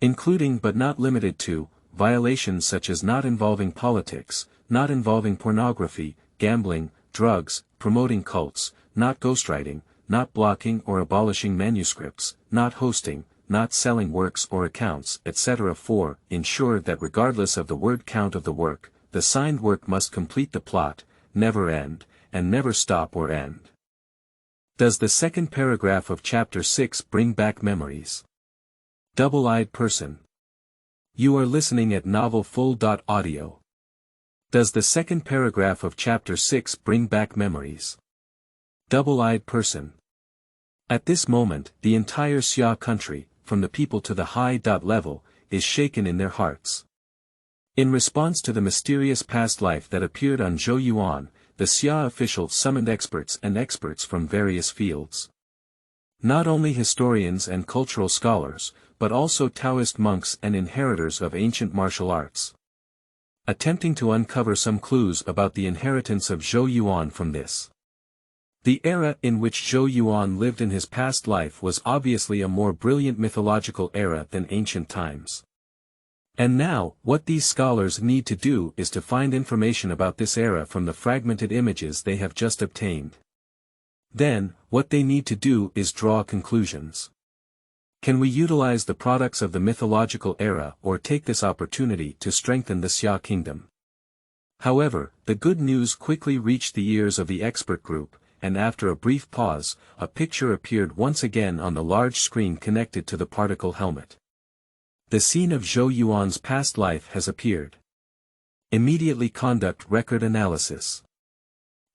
including but not limited to, violations such as not involving politics, not involving pornography, gambling, drugs, promoting cults, not ghostwriting, not blocking or abolishing manuscripts, not hosting, not selling works or accounts, etc. 4. Ensure that regardless of the word count of the work, the signed work must complete the plot, never end, and never stop or end. Does the second paragraph of Chapter 6 bring back memories? Double-eyed person. You are listening at novelfull.audio. Does the second paragraph of Chapter 6 bring back memories? Double-eyed person. At this moment, the entire Xia country, from the people to the high-level, is shaken in their hearts. In response to the mysterious past life that appeared on Zhou Yuan, the Xia officials summoned experts from various fields. Not only historians and cultural scholars, but also Taoist monks and inheritors of ancient martial arts. Attempting to uncover some clues about the inheritance of Zhou Yuan from this. The era in which Zhou Yuan lived in his past life was obviously a more brilliant mythological era than ancient times. And now, what these scholars need to do is to find information about this era from the fragmented images they have just obtained. Then, what they need to do is draw conclusions. Can we utilize the products of the mythological era or take this opportunity to strengthen the Xia kingdom? However, the good news quickly reached the ears of the expert group, and after a brief pause, a picture appeared once again on the large screen connected to the particle helmet. The scene of Zhou Yuan's past life has appeared. Immediately conduct record analysis.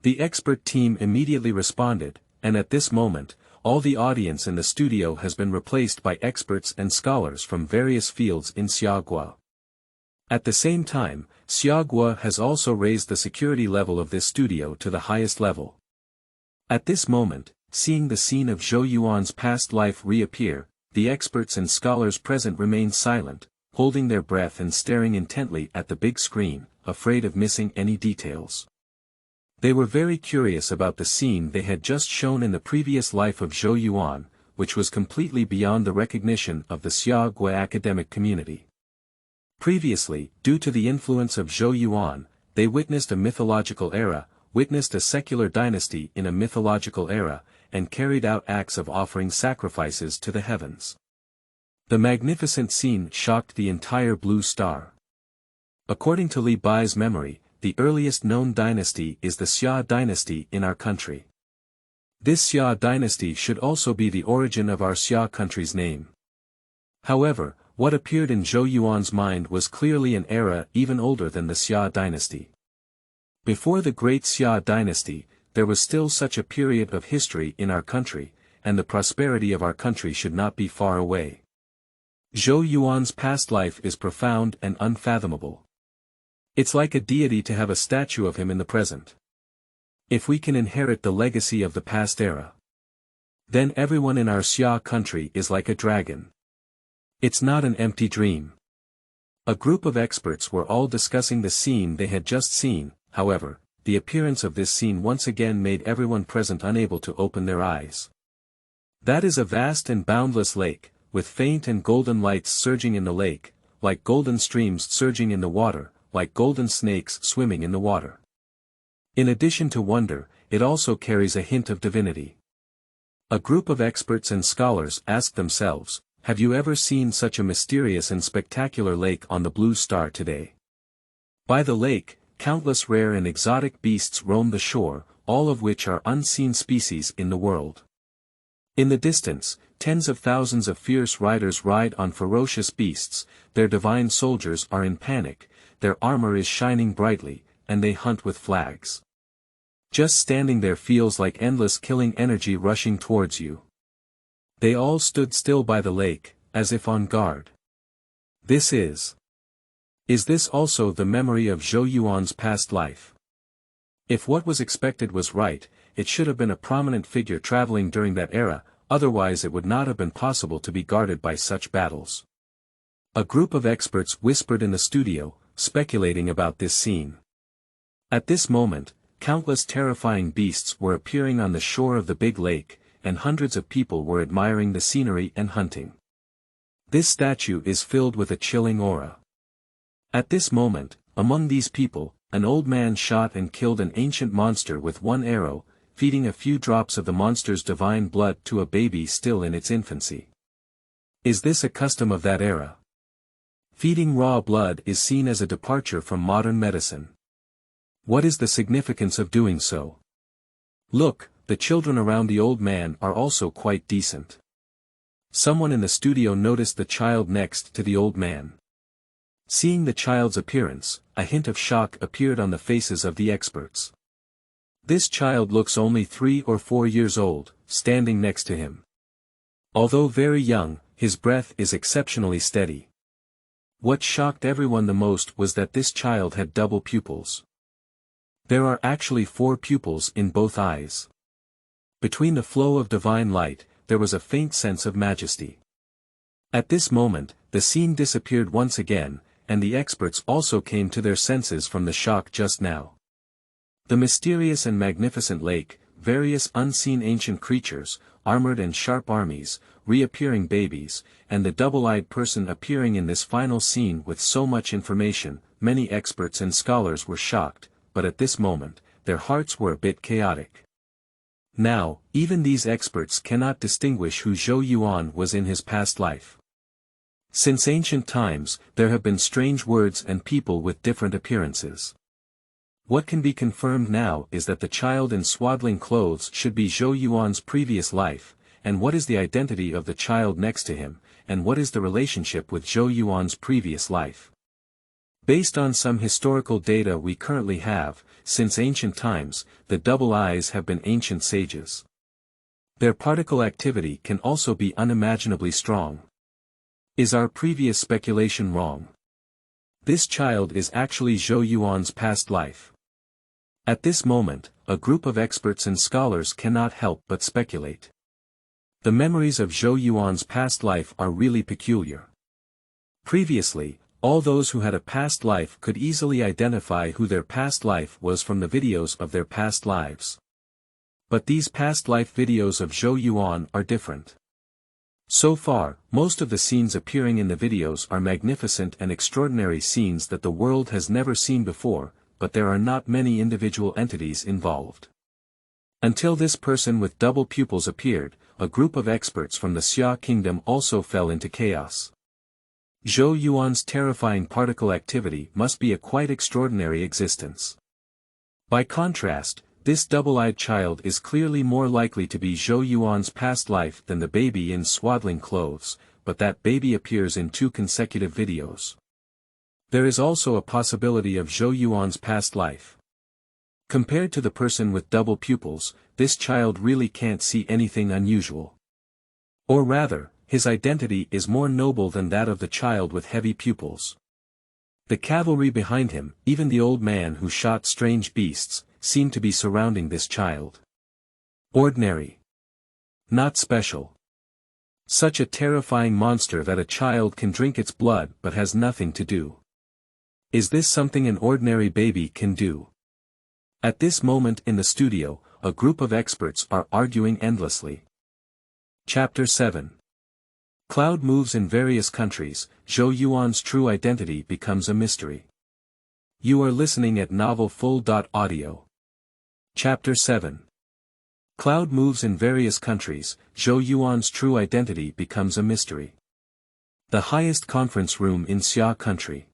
The expert team immediately responded, and at this moment, all the audience in the studio has been replaced by experts and scholars from various fields in Xiagua. At the same time, Xiaogua has also raised the security level of this studio to the highest level. At this moment, seeing the scene of Zhou Yuan's past life reappear, the experts and scholars present remained silent, holding their breath and staring intently at the big screen, afraid of missing any details. They were very curious about the scene they had just shown in the previous life of Zhou Yuan, which was completely beyond the recognition of the Xiaogua academic community. Previously, due to the influence of Zhou Yuan, they witnessed a mythological era, witnessed a secular dynasty in a mythological era, and carried out acts of offering sacrifices to the heavens. The magnificent scene shocked the entire Blue Star. According to Li Bai's memory, the earliest known dynasty is the Xia dynasty in our country. This Xia dynasty should also be the origin of our Xia country's name. However, what appeared in Zhou Yuan's mind was clearly an era even older than the Xia dynasty. Before the great Xia dynasty, there was still such a period of history in our country, and the prosperity of our country should not be far away. Zhou Yuan's past life is profound and unfathomable. It's like a deity to have a statue of him in the present. If we can inherit the legacy of the past era, then everyone in our Xia country is like a dragon. It's not an empty dream. A group of experts were all discussing the scene they had just seen. However, the appearance of this scene once again made everyone present unable to open their eyes. That is a vast and boundless lake, with faint and golden lights surging in the lake, like golden streams surging in the water, like golden snakes swimming in the water. In addition to wonder, it also carries a hint of divinity. A group of experts and scholars asked themselves, have you ever seen such a mysterious and spectacular lake on the Blue Star today? By the lake, countless rare and exotic beasts roam the shore, all of which are unseen species in the world. In the distance, tens of thousands of fierce riders ride on ferocious beasts, their divine soldiers are in panic, their armor is shining brightly, and they hunt with flags. Just standing there feels like endless killing energy rushing towards you. They all stood still by the lake, as if on guard. Is this also the memory of Zhou Yuan's past life? If what was expected was right, it should have been a prominent figure traveling during that era, otherwise it would not have been possible to be guarded by such battles. A group of experts whispered in the studio, speculating about this scene. At this moment, countless terrifying beasts were appearing on the shore of the big lake, and hundreds of people were admiring the scenery and hunting. This statue is filled with a chilling aura. At this moment, among these people, an old man shot and killed an ancient monster with one arrow, feeding a few drops of the monster's divine blood to a baby still in its infancy. Is this a custom of that era? Feeding raw blood is seen as a departure from modern medicine. What is the significance of doing so? Look, the children around the old man are also quite decent. Someone in the studio noticed the child next to the old man. Seeing the child's appearance, a hint of shock appeared on the faces of the experts. This child looks only 3 or 4 years old, standing next to him. Although very young, his breath is exceptionally steady. What shocked everyone the most was that this child had double pupils. There are actually 4 pupils in both eyes. Between the flow of divine light, there was a faint sense of majesty. At this moment, the scene disappeared once again, and the experts also came to their senses from the shock just now. The mysterious and magnificent lake, various unseen ancient creatures, armored and sharp armies, reappearing babies, and the double-eyed person appearing in this final scene with so much information, many experts and scholars were shocked, but at this moment, their hearts were a bit chaotic. Now, even these experts cannot distinguish who Zhou Yuan was in his past life. Since ancient times, there have been strange words and people with different appearances. What can be confirmed now is that the child in swaddling clothes should be Zhou Yuan's previous life, and what is the identity of the child next to him, and what is the relationship with Zhou Yuan's previous life? Based on some historical data we currently have, since ancient times, the double eyes have been ancient sages. Their particle activity can also be unimaginably strong. Is our previous speculation wrong? This child is actually Zhou Yuan's past life. At this moment, a group of experts and scholars cannot help but speculate. The memories of Zhou Yuan's past life are really peculiar. Previously, all those who had a past life could easily identify who their past life was from the videos of their past lives. But these past life videos of Zhou Yuan are different. So far, most of the scenes appearing in the videos are magnificent and extraordinary scenes that the world has never seen before, but there are not many individual entities involved. Until this person with double pupils appeared, a group of experts from the Xia kingdom also fell into chaos. Zhou Yuan's terrifying particle activity must be a quite extraordinary existence. By contrast, this double-eyed child is clearly more likely to be Zhou Yuan's past life than the baby in swaddling clothes, but that baby appears in 2 consecutive videos. There is also a possibility of Zhou Yuan's past life. Compared to the person with double pupils, this child really can't see anything unusual. Or rather, his identity is more noble than that of the child with heavy pupils. The cavalry behind him, even the old man who shot strange beasts, seem to be surrounding this child. Ordinary. Not special. Such a terrifying monster that a child can drink its blood but has nothing to do. Is this something an ordinary baby can do? At this moment in the studio, a group of experts are arguing endlessly. Chapter 7. Cloud moves in various countries, Zhou Yuan's true identity becomes a mystery. You are listening at novelfull.audio. Chapter 7. Cloud moves in various countries, Zhou Yuan's true identity becomes a mystery. The highest conference room in Xia country.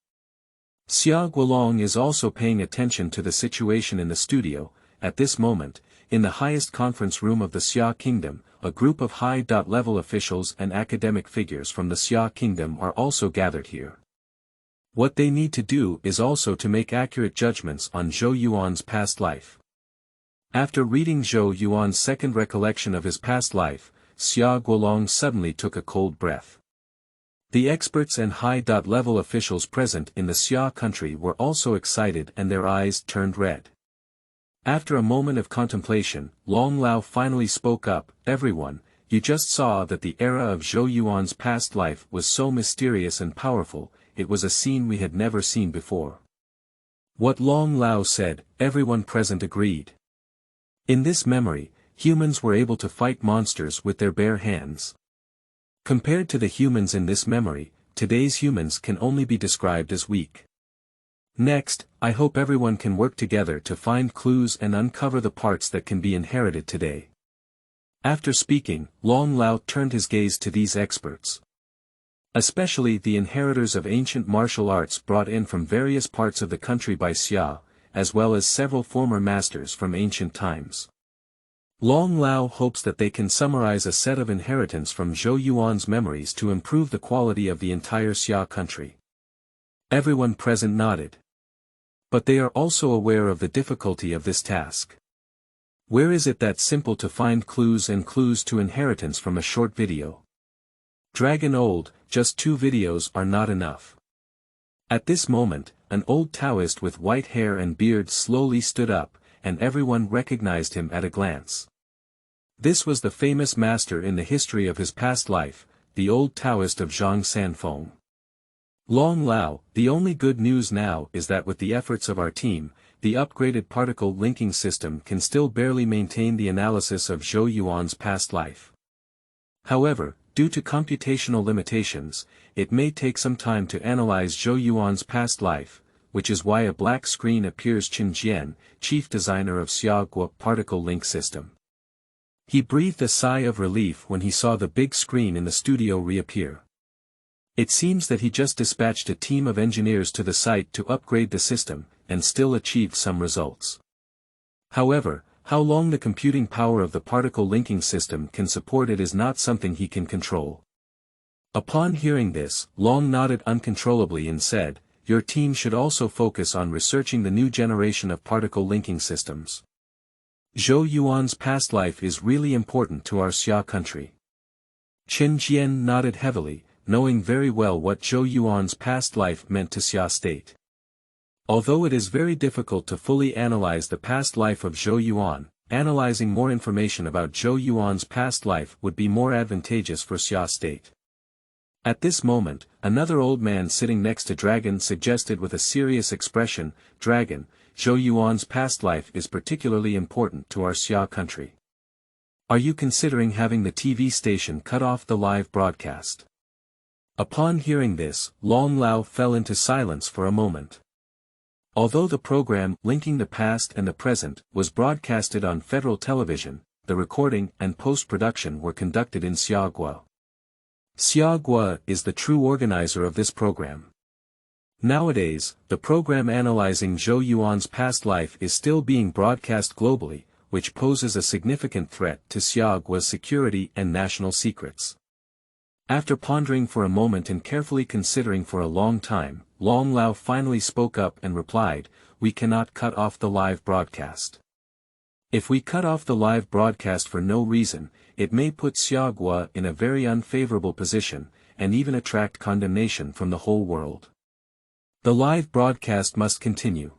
Xia Guolong is also paying attention to the situation in the studio. At this moment, in the highest conference room of the Xia kingdom, a group of high-level officials and academic figures from the Xia kingdom are also gathered here. What they need to do is also to make accurate judgments on Zhou Yuan's past life. After reading Zhou Yuan's second recollection of his past life, Xia Guolong suddenly took a cold breath. The experts and high-level officials present in the Xia country were also excited and their eyes turned red. After a moment of contemplation, Long Lao finally spoke up, "Everyone, you just saw that the era of Zhou Yuan's past life was so mysterious and powerful, it was a scene we had never seen before." What Long Lao said, everyone present agreed. In this memory, humans were able to fight monsters with their bare hands. Compared to the humans in this memory, today's humans can only be described as weak. Next, I hope everyone can work together to find clues and uncover the parts that can be inherited today. After speaking, Long Lao turned his gaze to these experts. Especially the inheritors of ancient martial arts brought in from various parts of the country by Xia, as well as several former masters from ancient times. Long Lao hopes that they can summarize a set of inheritance from Zhou Yuan's memories to improve the quality of the entire Xia country. Everyone present nodded. But they are also aware of the difficulty of this task. Where is it that simple to find clues and clues to inheritance from a short video? Dragon old, just 2 videos are not enough. At this moment, an old Taoist with white hair and beard slowly stood up, and everyone recognized him at a glance. This was the famous master in the history of his past life, the old Taoist of Zhang Sanfeng. Long Lao, the only good news now is that with the efforts of our team, the upgraded particle linking system can still barely maintain the analysis of Zhou Yuan's past life. However, due to computational limitations, it may take some time to analyze Zhou Yuan's past life, which is why a black screen appears. Chen Jian, chief designer of Xiaoguo particle link system. He breathed a sigh of relief when he saw the big screen in the studio reappear. It seems that he just dispatched a team of engineers to the site to upgrade the system, and still achieved some results. However, how long the computing power of the particle linking system can support it is not something he can control. Upon hearing this, Long nodded uncontrollably and said, "Your team should also focus on researching the new generation of particle linking systems. Zhou Yuan's past life is really important to our Xia country." Chen Jian nodded heavily, knowing very well what Zhou Yuan's past life meant to Xia state. Although it is very difficult to fully analyze the past life of Zhou Yuan, analyzing more information about Zhou Yuan's past life would be more advantageous for Xia state. At this moment, another old man sitting next to Dragon suggested with a serious expression, "Dragon, Zhou Yuan's past life is particularly important to our Xia country. Are you considering having the TV station cut off the live broadcast?" Upon hearing this, Long Lao fell into silence for a moment. Although the program linking the past and the present was broadcasted on federal television, the recording and post-production were conducted in Xiagua. Xiagua is the true organizer of this program. Nowadays, the program analyzing Zhou Yuan's past life is still being broadcast globally, which poses a significant threat to Xiagua's security and national secrets. After pondering for a moment and carefully considering for a long time, Long Lao finally spoke up and replied, "We cannot cut off the live broadcast. If we cut off the live broadcast for no reason, it may put Xiagua in a very unfavorable position, and even attract condemnation from the whole world. The live broadcast must continue."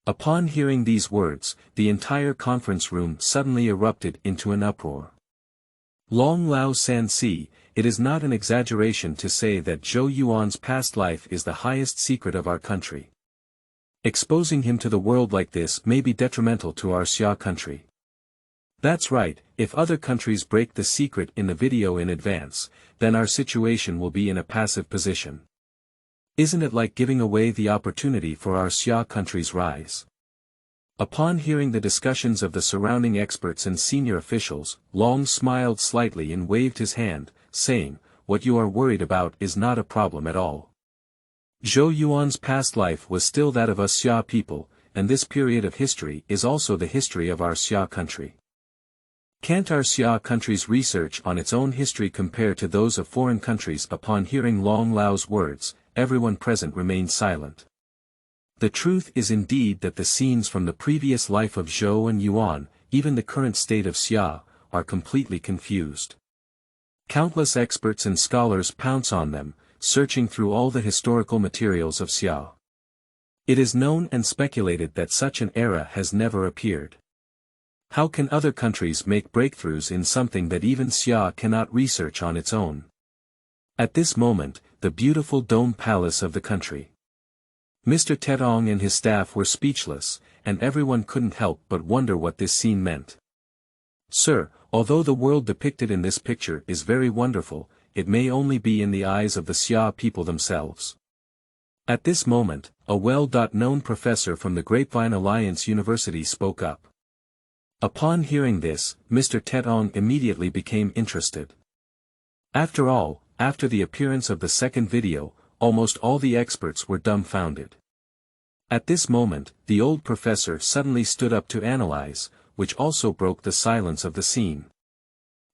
Upon hearing these words, the entire conference room suddenly erupted into an uproar. Long Lao Sansi, it is not an exaggeration to say that Zhou Yuan's past life is the highest secret of our country. Exposing him to the world like this may be detrimental to our Xia country. That's right, if other countries break the secret in the video in advance, then our situation will be in a passive position. Isn't it like giving away the opportunity for our Xia country's rise? Upon hearing the discussions of the surrounding experts and senior officials, Long smiled slightly and waved his hand, saying, "What you are worried about is not a problem at all. Zhou Yuan's past life was still that of us Xia people, and this period of history is also the history of our Xia country. Can't our Xia country's research on its own history compare to those of foreign countries?" Upon hearing Long Lao's words, everyone present remained silent. The truth is indeed that the scenes from the previous life of Zhou and Yuan, even the current state of Xia, are completely confused. Countless experts and scholars pounce on them, searching through all the historical materials of Xia. It is known and speculated that such an era has never appeared. How can other countries make breakthroughs in something that even Xia cannot research on its own? At this moment, the beautiful dome palace of the country. Mr. Tedong and his staff were speechless, and everyone couldn't help but wonder what this scene meant. "Sir, although the world depicted in this picture is very wonderful, it may only be in the eyes of the Xia people themselves." At this moment, a well-known professor from the Grapevine Alliance University spoke up. Upon hearing this, Mr. Tedong immediately became interested. After all, after the appearance of the second video, almost all the experts were dumbfounded. At this moment, the old professor suddenly stood up to analyze, which also broke the silence of the scene.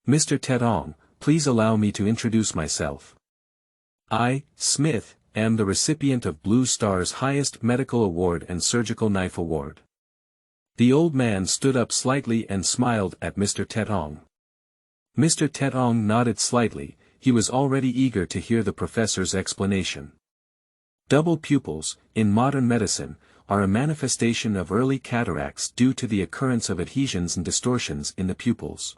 "Mr. Tedong, please allow me to introduce myself. I, Smith, am the recipient of Blue Star's highest medical award and surgical knife award." The old man stood up slightly and smiled at Mr. Tedong. Mr. Tedong nodded slightly. He was already eager to hear the professor's explanation. Double pupils, in modern medicine, are a manifestation of early cataracts due to the occurrence of adhesions and distortions in the pupils.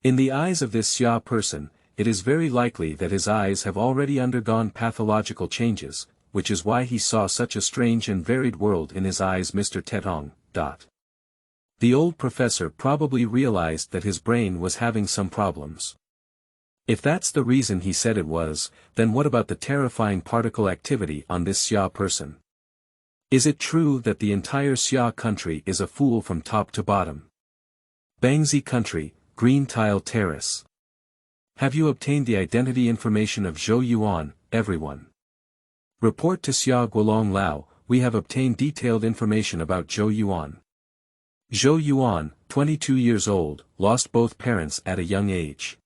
In the eyes of this Xia person, it is very likely that his eyes have already undergone pathological changes, which is why he saw such a strange and varied world in his eyes. Mr. Tedong. The old professor probably realized that his brain was having some problems. If that's the reason he said it was, then what about the terrifying particle activity on this Xia person? Is it true that the entire Xia country is a fool from top to bottom? Bangzi country, Green Tile Terrace. Have you obtained the identity information of Zhou Yuan, everyone? Report to Xia Guolong Lao, we have obtained detailed information about Zhou Yuan. Zhou Yuan, 22 years old, lost both parents at a young age.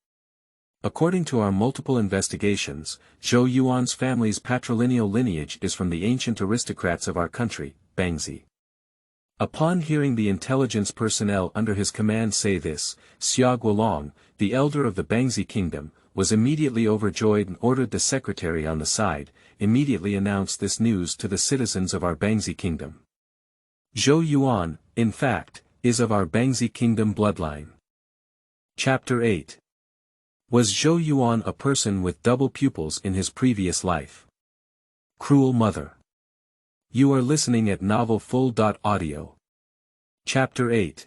According to our multiple investigations, Zhou Yuan's family's patrilineal lineage is from the ancient aristocrats of our country, Bangzi. Upon hearing the intelligence personnel under his command say this, Xia Guolong, the elder of the Bangzi kingdom, was immediately overjoyed and ordered the secretary on the side, immediately announced this news to the citizens of our Bangzi kingdom. Zhou Yuan, in fact, is of our Bangzi kingdom bloodline. Chapter 8. Was Zhou Yuan a person with double pupils in his previous life? Cruel Mother. You are listening at novelfull.audio. Chapter 8.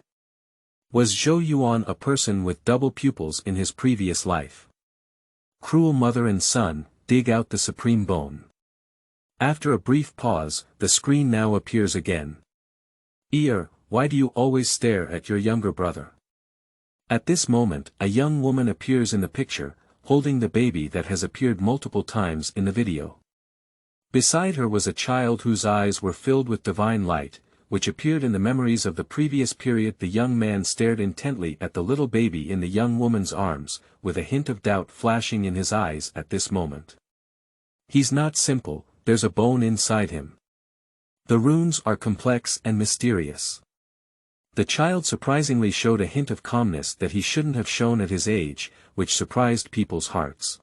Was Zhou Yuan a person with double pupils in his previous life? Cruel mother and son, dig out the supreme bone. After a brief pause, the screen now appears again. Ear, why do you always stare at your younger brother? At this moment, a young woman appears in the picture, holding the baby that has appeared multiple times in the video. Beside her was a child whose eyes were filled with divine light, which appeared in the memories of the previous period. The young man stared intently at the little baby in the young woman's arms, with a hint of doubt flashing in his eyes at this moment. He's not simple, there's a bone inside him. The runes are complex and mysterious. The child surprisingly showed a hint of calmness that he shouldn't have shown at his age, which surprised people's hearts.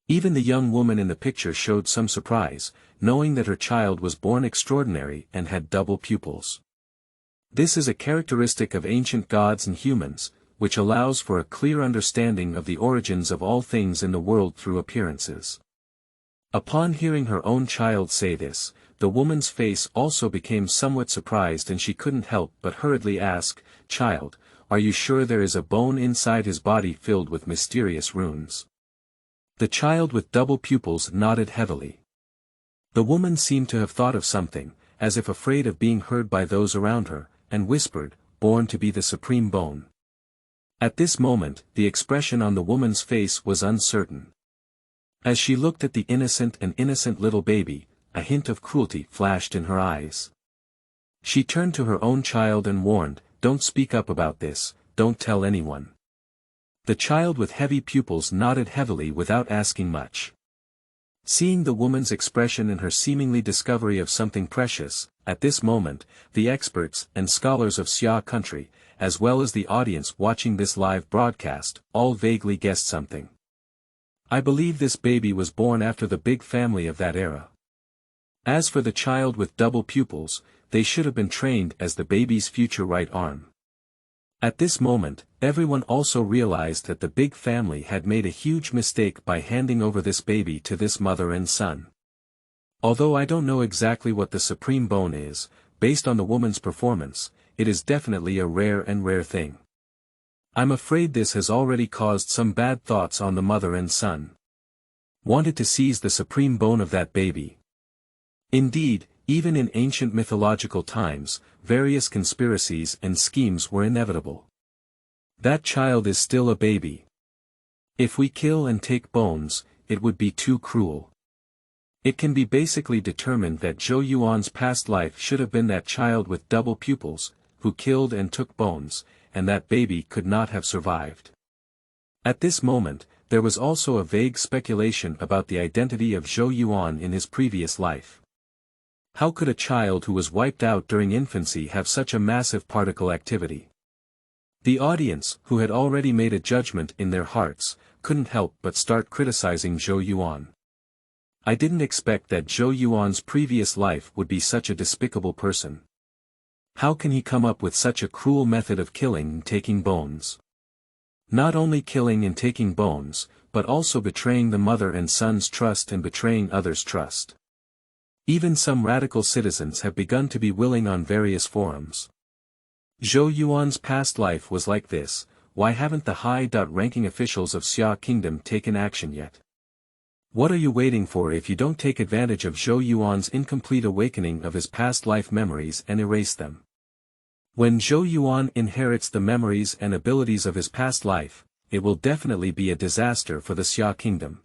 Even the young woman in the picture showed some surprise, knowing that her child was born extraordinary and had double pupils. This is a characteristic of ancient gods and humans, which allows for a clear understanding of the origins of all things in the world through appearances. Upon hearing her own child say this, the woman's face also became somewhat surprised and she couldn't help but hurriedly ask, "Child, are you sure there is a bone inside his body filled with mysterious runes?" The child with double pupils nodded heavily. The woman seemed to have thought of something, as if afraid of being heard by those around her, and whispered, "Born to be the supreme bone." At this moment, the expression on the woman's face was uncertain. As she looked at the innocent little baby, a hint of cruelty flashed in her eyes. She turned to her own child and warned, "Don't speak up about this, don't tell anyone." The child with heavy pupils nodded heavily without asking much. Seeing the woman's expression and her seemingly discovery of something precious, at this moment, the experts and scholars of Xia country, as well as the audience watching this live broadcast, all vaguely guessed something. I believe this baby was born after the big family of that era. As for the child with double pupils, they should have been trained as the baby's future right arm. At this moment, everyone also realized that the big family had made a huge mistake by handing over this baby to this mother and son. Although I don't know exactly what the supreme bone is, based on the woman's performance, it is definitely a rare thing. I'm afraid this has already caused some bad thoughts on the mother and son. Wanted to seize the supreme bone of that baby. Indeed, even in ancient mythological times, various conspiracies and schemes were inevitable. That child is still a baby. If we kill and take bones, it would be too cruel. It can be basically determined that Zhou Yuan's past life should have been that child with double pupils, who killed and took bones, and that baby could not have survived. At this moment, there was also a vague speculation about the identity of Zhou Yuan in his previous life. How could a child who was wiped out during infancy have such a massive particle activity? The audience, who had already made a judgment in their hearts, couldn't help but start criticizing Zhou Yuan. I didn't expect that Zhou Yuan's previous life would be such a despicable person. How can he come up with such a cruel method of killing and taking bones? Not only killing and taking bones, but also betraying the mother and son's trust and betraying others' trust. Even some radical citizens have begun to be willing on various forums. Zhou Yuan's past life was like this, why haven't the high-ranking officials of Xia Kingdom taken action yet? What are you waiting for if you don't take advantage of Zhou Yuan's incomplete awakening of his past life memories and erase them? When Zhou Yuan inherits the memories and abilities of his past life, it will definitely be a disaster for the Xia Kingdom.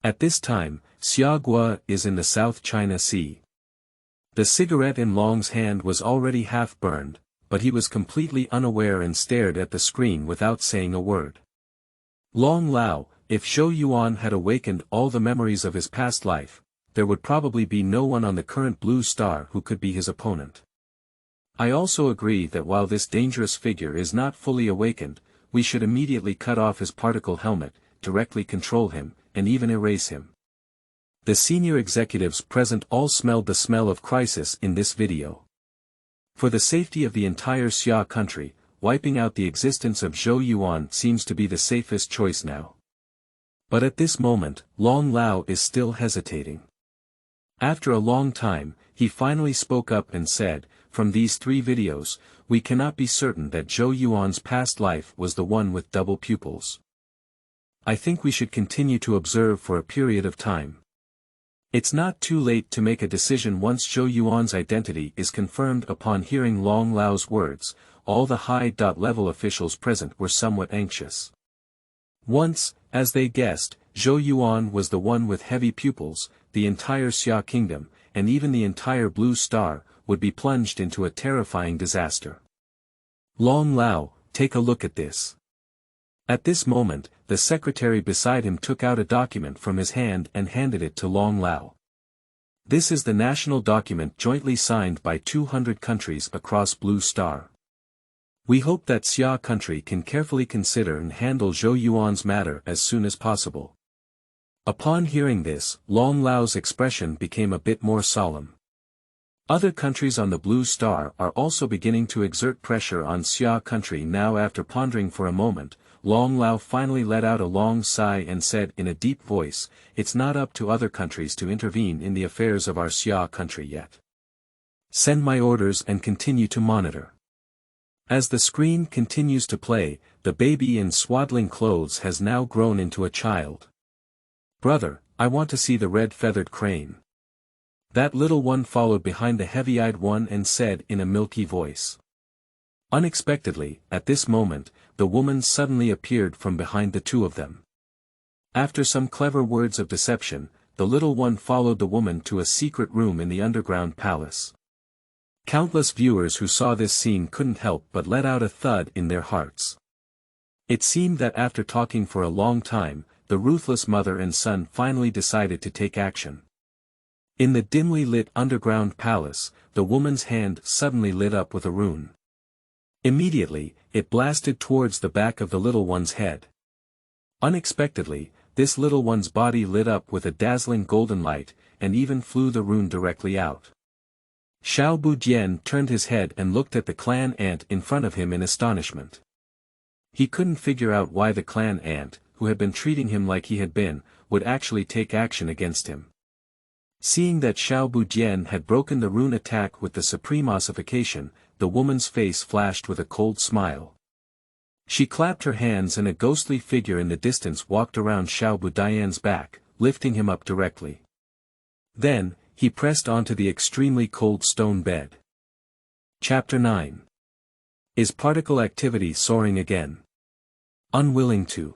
At this time, Xia Gua is in the South China Sea. The cigarette in Long's hand was already half burned, but he was completely unaware and stared at the screen without saying a word. Long Lao, if Zhou Yuan had awakened all the memories of his past life, there would probably be no one on the current blue star who could be his opponent. I also agree that while this dangerous figure is not fully awakened, we should immediately cut off his particle helmet, directly control him, and even erase him. The senior executives present all smelled the smell of crisis in this video. For the safety of the entire Xia country, wiping out the existence of Zhou Yuan seems to be the safest choice now. But at this moment, Long Lao is still hesitating. After a long time, he finally spoke up and said, "From these 3 videos, we cannot be certain that Zhou Yuan's past life was the one with double pupils. I think we should continue to observe for a period of time. It's not too late to make a decision once Zhou Yuan's identity is confirmed." Upon hearing Long Lao's words, all the high-level officials present were somewhat anxious. Once, as they guessed, Zhou Yuan was the one with heavy pupils, the entire Xia kingdom, and even the entire Blue Star, would be plunged into a terrifying disaster. "Long Lao, take a look at this." At this moment, the secretary beside him took out a document from his hand and handed it to Long Lao. This is the national document jointly signed by 200 countries across Blue Star. We hope that Xia country can carefully consider and handle Zhou Yuan's matter as soon as possible. Upon hearing this, Long Lao's expression became a bit more solemn. Other countries on the Blue Star are also beginning to exert pressure on Xia country now. After pondering for a moment, Long Lao finally let out a long sigh and said in a deep voice, "It's not up to other countries to intervene in the affairs of our Xia country yet. Send my orders and continue to monitor." As the screen continues to play, the baby in swaddling clothes has now grown into a child. "Brother, I want to see the red-feathered crane." That little one followed behind the heavy-eyed one and said in a milky voice. Unexpectedly, at this moment, the woman suddenly appeared from behind the 2 of them. After some clever words of deception, the little one followed the woman to a secret room in the underground palace. Countless viewers who saw this scene couldn't help but let out a thud in their hearts. It seemed that after talking for a long time, the ruthless mother and son finally decided to take action. In the dimly lit underground palace, the woman's hand suddenly lit up with a rune. Immediately, it blasted towards the back of the little one's head. Unexpectedly, this little one's body lit up with a dazzling golden light, and even flew the rune directly out. Xiao Budian turned his head and looked at the clan ant in front of him in astonishment. He couldn't figure out why the clan ant, who had been treating him like he had been, would actually take action against him. Seeing that Xiao Budian had broken the rune attack with the supreme ossification, the woman's face flashed with a cold smile. She clapped her hands and a ghostly figure in the distance walked around Xiao Budian's back, lifting him up directly. Then, he pressed onto the extremely cold stone bed. Chapter 9. Is particle activity soaring again? Unwilling to.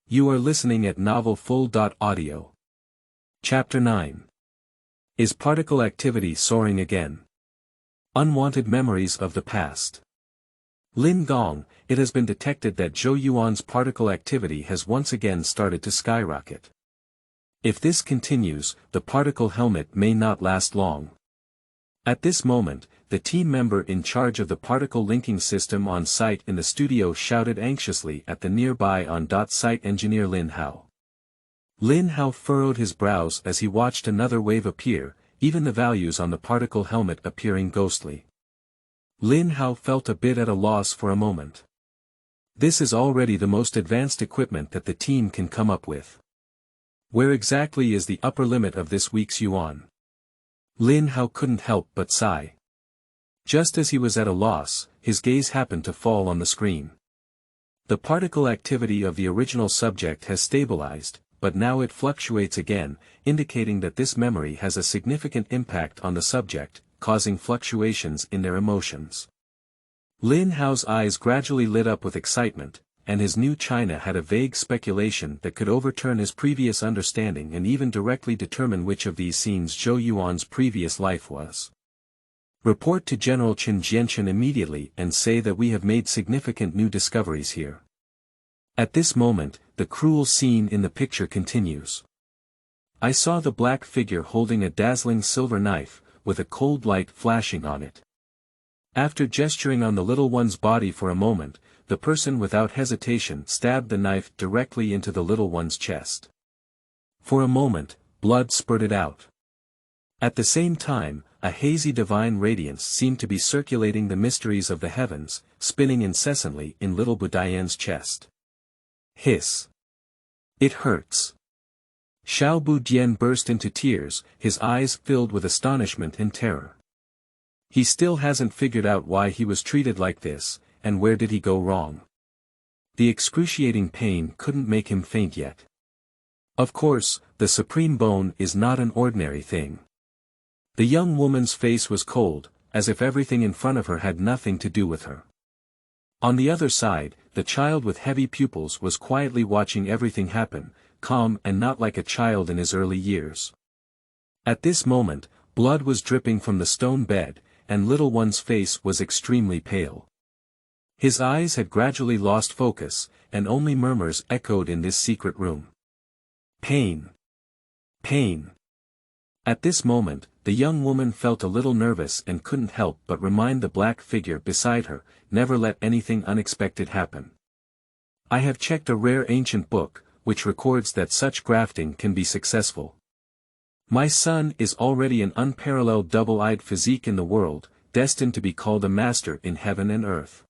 You are listening at novelfull.audio. Chapter 9. Is particle activity soaring again? Unwanted memories of the past. Lin Gong, it has been detected that Zhou Yuan's particle activity has once again started to skyrocket. If this continues, the particle helmet may not last long. At this moment, the team member in charge of the particle linking system on site in the studio shouted anxiously at the nearby on-site engineer Lin Hao. Lin Hao furrowed his brows as he watched another wave appear, even the values on the particle helmet appearing ghostly. Lin Hao felt a bit at a loss for a moment. This is already the most advanced equipment that the team can come up with. Where exactly is the upper limit of this week's yuan? Lin Hao couldn't help but sigh. Just as he was at a loss, his gaze happened to fall on the screen. The particle activity of the original subject has stabilized, but now it fluctuates again, indicating that this memory has a significant impact on the subject, causing fluctuations in their emotions. Lin Hao's eyes gradually lit up with excitement, and his new China had a vague speculation that could overturn his previous understanding and even directly determine which of these scenes Zhou Yuan's previous life was. Report to General Chen Jianchen immediately and say that we have made significant new discoveries here. At this moment, the cruel scene in the picture continues. I saw the black figure holding a dazzling silver knife, with a cold light flashing on it. After gesturing on the little one's body for a moment, the person without hesitation stabbed the knife directly into the little one's chest. For a moment, blood spurted out. At the same time, a hazy divine radiance seemed to be circulating the mysteries of the heavens, spinning incessantly in little Budian's chest. Hiss. It hurts. Xiao Budian burst into tears, his eyes filled with astonishment and terror. He still hasn't figured out why he was treated like this, and where did he go wrong. The excruciating pain couldn't make him faint yet. Of course, the supreme bone is not an ordinary thing. The young woman's face was cold, as if everything in front of her had nothing to do with her. On the other side, the child with heavy pupils was quietly watching everything happen, calm and not like a child in his early years. At this moment, blood was dripping from the stone bed, and little one's face was extremely pale. His eyes had gradually lost focus, and only murmurs echoed in this secret room. Pain. Pain. At this moment, the young woman felt a little nervous and couldn't help but remind the black figure beside her, never let anything unexpected happen. I have checked a rare ancient book, which records that such grafting can be successful. My son is already an unparalleled double-eyed physique in the world, destined to be called a master in heaven and earth.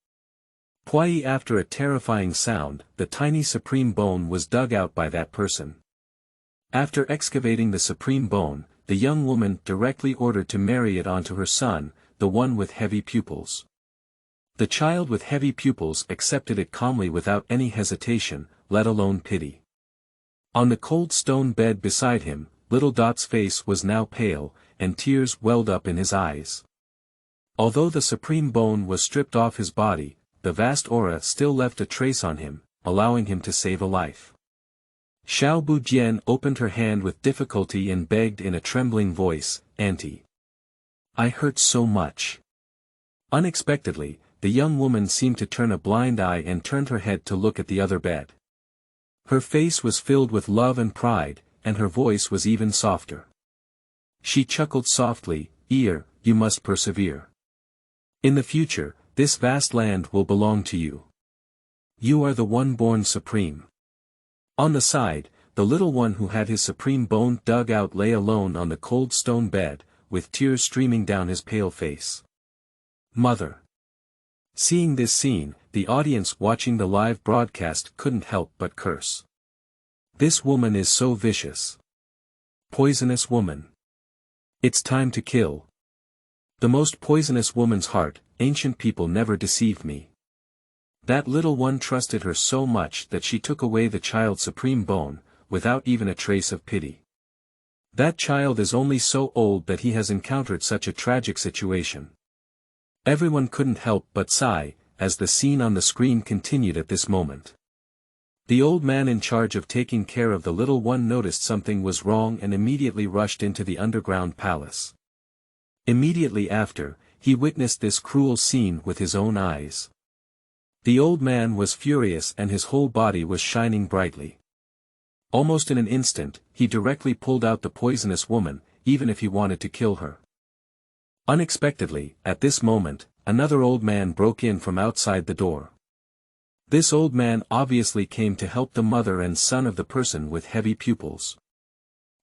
Pwai, after a terrifying sound, the tiny supreme bone was dug out by that person. After excavating the supreme bone, the young woman directly ordered to marry it onto her son, the one with heavy pupils. The child with heavy pupils accepted it calmly without any hesitation, let alone pity. On the cold stone bed beside him, little Dot's face was now pale, and tears welled up in his eyes. Although the supreme bone was stripped off his body, the vast aura still left a trace on him, allowing him to save a life. Xiao Budian opened her hand with difficulty and begged in a trembling voice, "Auntie. I hurt so much." Unexpectedly, the young woman seemed to turn a blind eye and turned her head to look at the other bed. Her face was filled with love and pride, and her voice was even softer. She chuckled softly, "Ear, you must persevere. In the future, this vast land will belong to you. You are the one born supreme." On the side, the little one who had his supreme bone dug out lay alone on the cold stone bed, with tears streaming down his pale face. Mother. Seeing this scene, the audience watching the live broadcast couldn't help but curse. This woman is so vicious. Poisonous woman. It's time to kill. The most poisonous woman's heart, ancient people never deceived me. That little one trusted her so much that she took away the child's supreme bone, without even a trace of pity. That child is only so old that he has encountered such a tragic situation. Everyone couldn't help but sigh, as the scene on the screen continued at this moment. The old man in charge of taking care of the little one noticed something was wrong and immediately rushed into the underground palace. Immediately after, he witnessed this cruel scene with his own eyes. The old man was furious and his whole body was shining brightly. Almost in an instant, he directly pulled out the poisonous woman, even if he wanted to kill her. Unexpectedly, at this moment, another old man broke in from outside the door. This old man obviously came to help the mother and son of the person with heavy pupils.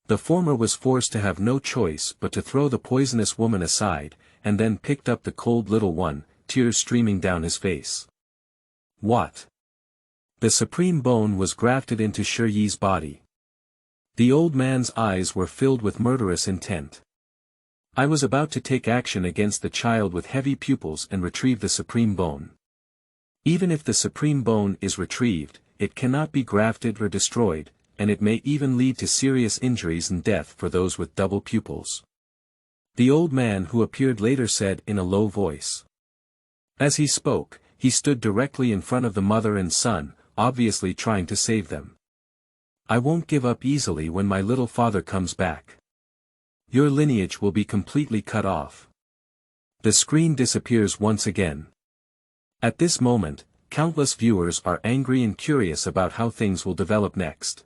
The former was forced to have no choice but to throw the poisonous woman aside, and then picked up the cold little one, tears streaming down his face. What? The supreme bone was grafted into Shiyi's body. The old man's eyes were filled with murderous intent. I was about to take action against the child with heavy pupils and retrieve the supreme bone. Even if the supreme bone is retrieved, it cannot be grafted or destroyed, and it may even lead to serious injuries and death for those with double pupils. The old man who appeared later said in a low voice. As he spoke, he stood directly in front of the mother and son, obviously trying to save them. I won't give up easily when my little father comes back. Your lineage will be completely cut off. The screen disappears once again. At this moment, countless viewers are angry and curious about how things will develop next.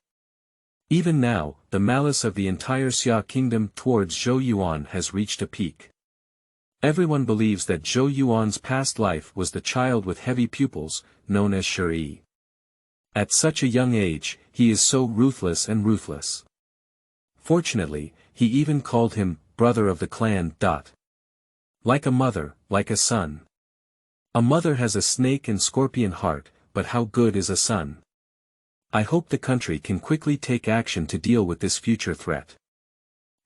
Even now, the malice of the entire Xia kingdom towards Zhou Yuan has reached a peak. Everyone believes that Zhou Yuan's past life was the child with heavy pupils, known as Shi. At such a young age, he is so ruthless and ruthless. Fortunately, he even called him, brother of the clan. Like a mother, like a son. A mother has a snake and scorpion heart, but how good is a son? I hope the country can quickly take action to deal with this future threat.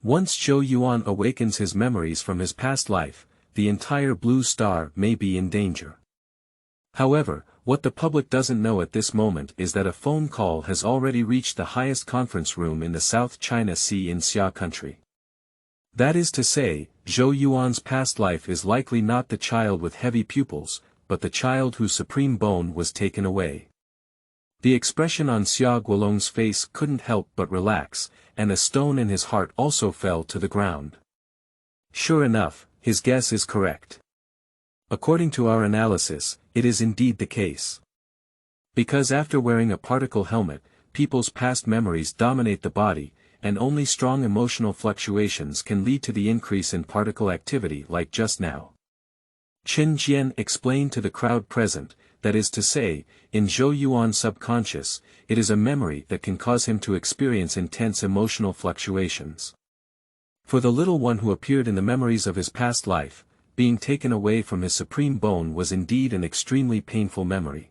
Once Zhou Yuan awakens his memories from his past life, the entire Blue Star may be in danger. However, what the public doesn't know at this moment is that a phone call has already reached the highest conference room in the South China Sea in Xia country. That is to say, Zhou Yuan's past life is likely not the child with heavy pupils, but the child whose supreme bone was taken away. The expression on Xia Guolong's face couldn't help but relax, and a stone in his heart also fell to the ground. Sure enough, his guess is correct. According to our analysis, it is indeed the case. Because after wearing a particle helmet, people's past memories dominate the body, and only strong emotional fluctuations can lead to the increase in particle activity like just now. Chen Jian explained to the crowd present, that is to say, in Zhou Yuan's subconscious, it is a memory that can cause him to experience intense emotional fluctuations. For the little one who appeared in the memories of his past life, being taken away from his supreme bone was indeed an extremely painful memory.